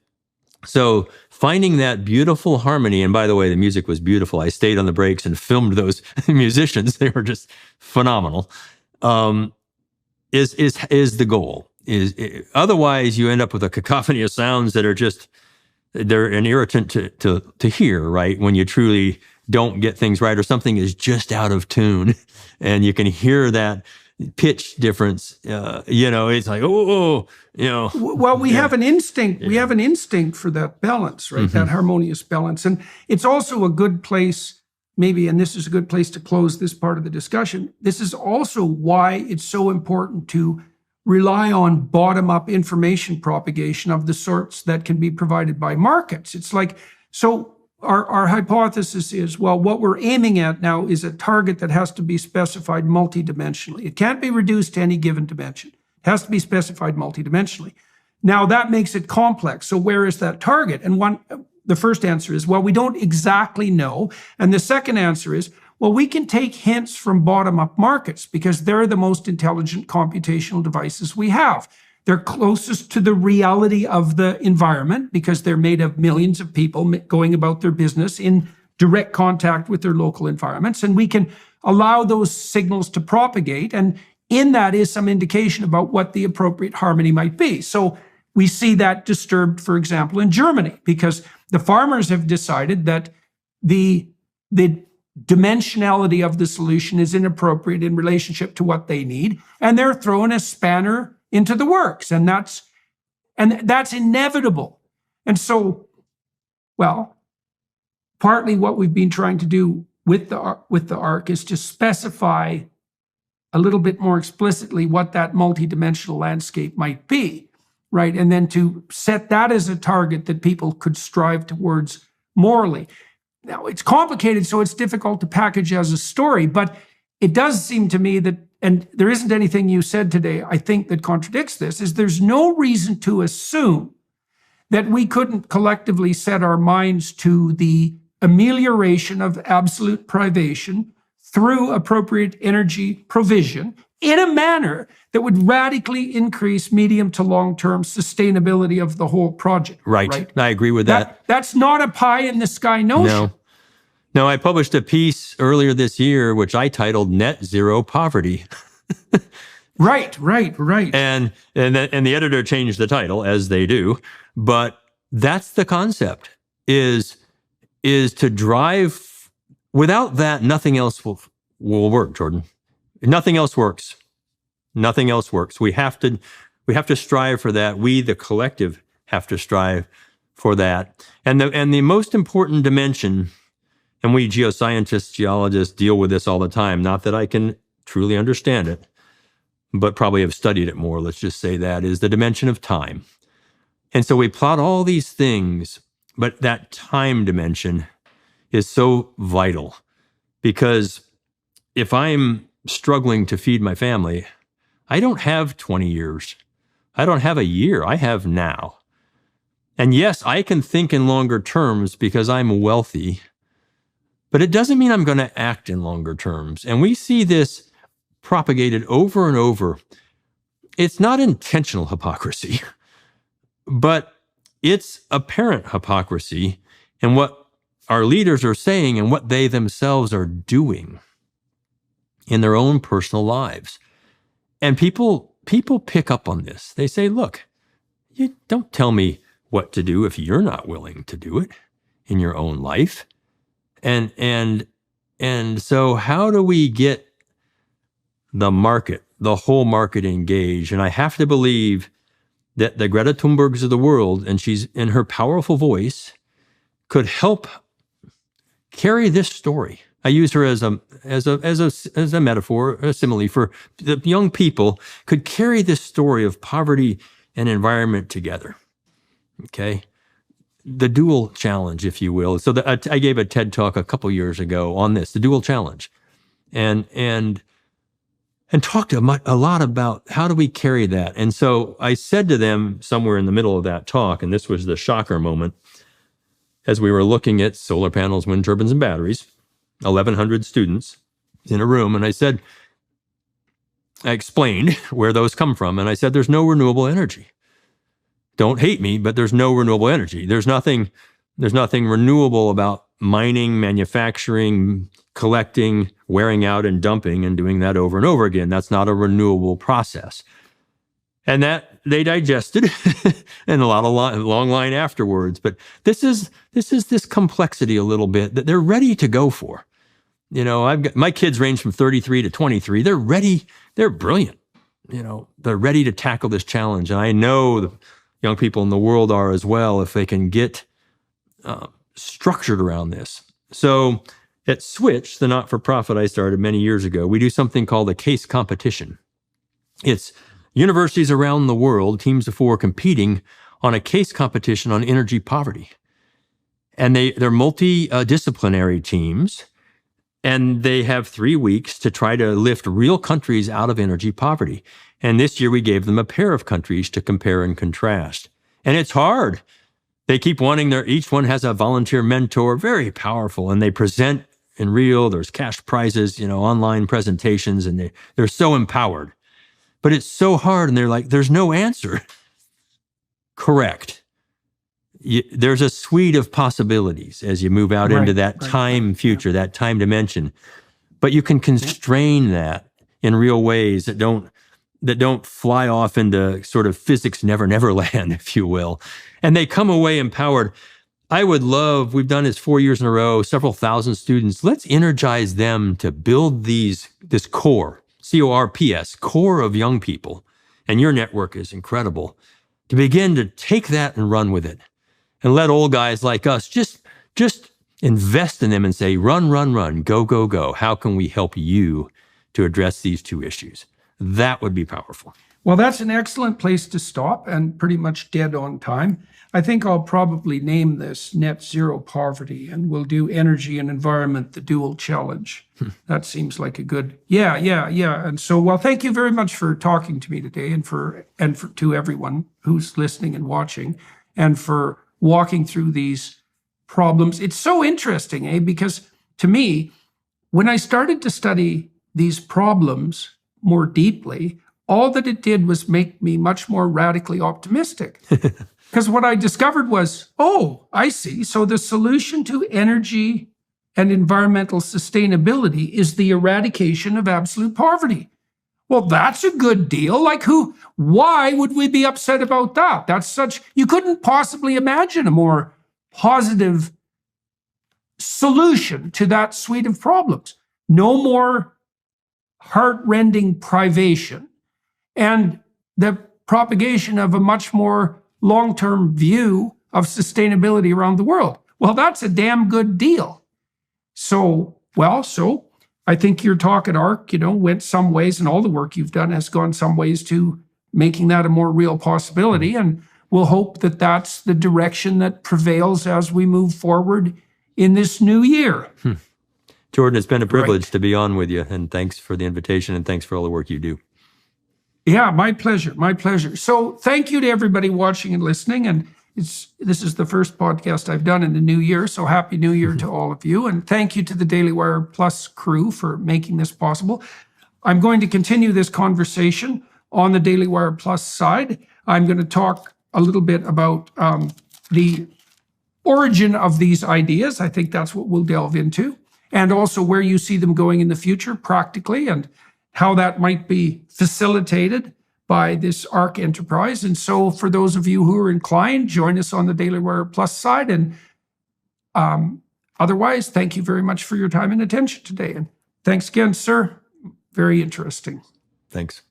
Speaker 2: so finding that beautiful harmony, and by the way, the music was beautiful. I stayed on the breaks and filmed those musicians. They were just phenomenal. Is the goal. Otherwise, you end up with a cacophony of sounds that are they're an irritant to hear, right? When you truly don't get things right, or something is just out of tune, and you can hear that pitch difference. It's like,
Speaker 1: Well, we have an instinct. We have an instinct for that balance, right? Mm-hmm. That harmonious balance. And it's also a good place, maybe, and this is a good place to close this part of the discussion. This is also why it's so important to rely on bottom-up information propagation of the sorts that can be provided by markets. It's like, so our hypothesis is, well, what we're aiming at now is a target that has to be specified multidimensionally. It can't be reduced to any given dimension. It has to be specified multidimensionally. Now, that makes it complex. So where is that target? And the first answer is, well, we don't exactly know. And the second answer is, well, we can take hints from bottom-up markets because they're the most intelligent computational devices we have. They're closest to the reality of the environment because they're made of millions of people going about their business in direct contact with their local environments. And we can allow those signals to propagate. And in that is some indication about what the appropriate harmony might be. So we see that disturbed, for example, in Germany, because the farmers have decided that the dimensionality of the solution is inappropriate in relationship to what they need. And they're throwing a spanner into the works, and that's inevitable. And so, well, partly what we've been trying to do with the ARC is to specify a little bit more explicitly what that multidimensional landscape might be, right? And then to set that as a target that people could strive towards morally. Now, it's complicated, so it's difficult to package as a story, but it does seem to me that, and there isn't anything you said today, I think, that contradicts this, is there's no reason to assume that we couldn't collectively set our minds to the amelioration of absolute privation through appropriate energy provision in a manner that would radically increase medium to long-term sustainability of the whole project.
Speaker 2: Right. I agree with that.
Speaker 1: That's not a pie-in-the-sky notion.
Speaker 2: No, I published a piece earlier this year, which I titled Net Zero Poverty.
Speaker 1: Right.
Speaker 2: And the editor changed the title, as they do. But that's the concept, is to drive. Without that, nothing else will work, Jordan. Nothing else works. Nothing else works. We have to strive for that. We, the collective, have to strive for that. And the most important dimension, and we geoscientists, geologists deal with this all the time. Not that I can truly understand it, but probably have studied it more, let's just say that, is the dimension of time. And so we plot all these things, but that time dimension is so vital, because if I'm struggling to feed my family, I don't have 20 years. I don't have a year. I have now. And yes, I can think in longer terms because I'm wealthy, but it doesn't mean I'm going to act in longer terms. And we see this propagated over and over. It's not intentional hypocrisy, but it's apparent hypocrisy in what our leaders are saying and what they themselves are doing in their own personal lives. And people pick up on this. They say, look, you don't tell me what to do if you're not willing to do it in your own life. And so how do we get the whole market engaged? And I have to believe that the Greta Thunbergs of the world, and she's in her powerful voice, could help carry this story. I use her as a metaphor, a simile for the young people could carry this story of poverty and environment together. Okay, the dual challenge, if you will. So I gave a TED talk a couple years ago on this, the dual challenge, and talked a lot about how do we carry that. And so I said to them somewhere in the middle of that talk, and this was the shocker moment, as we were looking at solar panels, wind turbines, and batteries, 1,100 students in a room, and I explained where those come from, and I said, there's no renewable energy. Don't hate me, but there's no renewable energy. There's nothing renewable about mining, manufacturing, collecting, wearing out, and dumping, and doing that over and over again. That's not a renewable process. And that they digested, and a long line afterwards. But this is this complexity a little bit that they're ready to go for. You know, my kids range from 33 to 23. They're ready. They're brilliant. You know, they're ready to tackle this challenge. And I know the young people in the world are as well, if they can get structured around this. So at Switch, the not-for-profit I started many years ago, we do something called a case competition. It's universities around the world, teams of 4 competing on a case competition on energy poverty. And they're multidisciplinary teams, and they have 3 weeks to try to lift real countries out of energy poverty. And this year we gave them a pair of countries to compare and contrast. And it's hard. They keep wanting each one has a volunteer mentor, very powerful, and they present in real, there's cash prizes, online presentations, and they're so empowered. But it's so hard, and they're like, there's no answer. Correct. There's a suite of possibilities as you move out into that time future, that time dimension. But you can constrain that in real ways that don't fly off into sort of physics never land, if you will. And they come away empowered. We've done this 4 years in a row, several thousand students. Let's energize them to build this core, CORPS, core of young people. And your network is incredible. To begin to take that and run with it. And let old guys like us just invest in them and say, run, go. How can we help you to address these 2 issues? That would be powerful.
Speaker 1: Well, that's an excellent place to stop, and pretty much dead on time. I think I'll probably name this Net Zero Poverty, and we'll do Energy and Environment, the Dual Challenge. That seems like a good, yeah. And so, well, thank you very much for talking to me today, and to everyone who's listening and watching, and for walking through these problems. It's so interesting, because to me, when I started to study these problems more deeply, all that it did was make me much more radically optimistic. Because what I discovered was, I see. So the solution to energy and environmental sustainability is the eradication of absolute poverty. Well, that's a good deal. Why would we be upset about that? You couldn't possibly imagine a more positive solution to that suite of problems. No more heart-rending privation, and the propagation of a much more long-term view of sustainability around the world. Well, that's a damn good deal. So I think your talk at ARC, went some ways, and all the work you've done has gone some ways to making that a more real possibility. And we'll hope that that's the direction that prevails as we move forward in this new year.
Speaker 2: Jordan, it's been a privilege to be on with you, and thanks for the invitation, and thanks for all the work you do.
Speaker 1: Yeah, my pleasure. My pleasure. So thank you to everybody watching and listening. And this is the first podcast I've done in the new year. So happy New Year to all of you. And thank you to the Daily Wire Plus crew for making this possible. I'm going to continue this conversation on the Daily Wire Plus side. I'm going to talk a little bit about the origin of these ideas. I think that's what we'll delve into. And also where you see them going in the future practically, and how that might be facilitated by this ARC enterprise. And so for those of you who are inclined, join us on the Daily Wire Plus side. And otherwise, thank you very much for your time and attention today. And thanks again, sir. Very interesting.
Speaker 2: Thanks.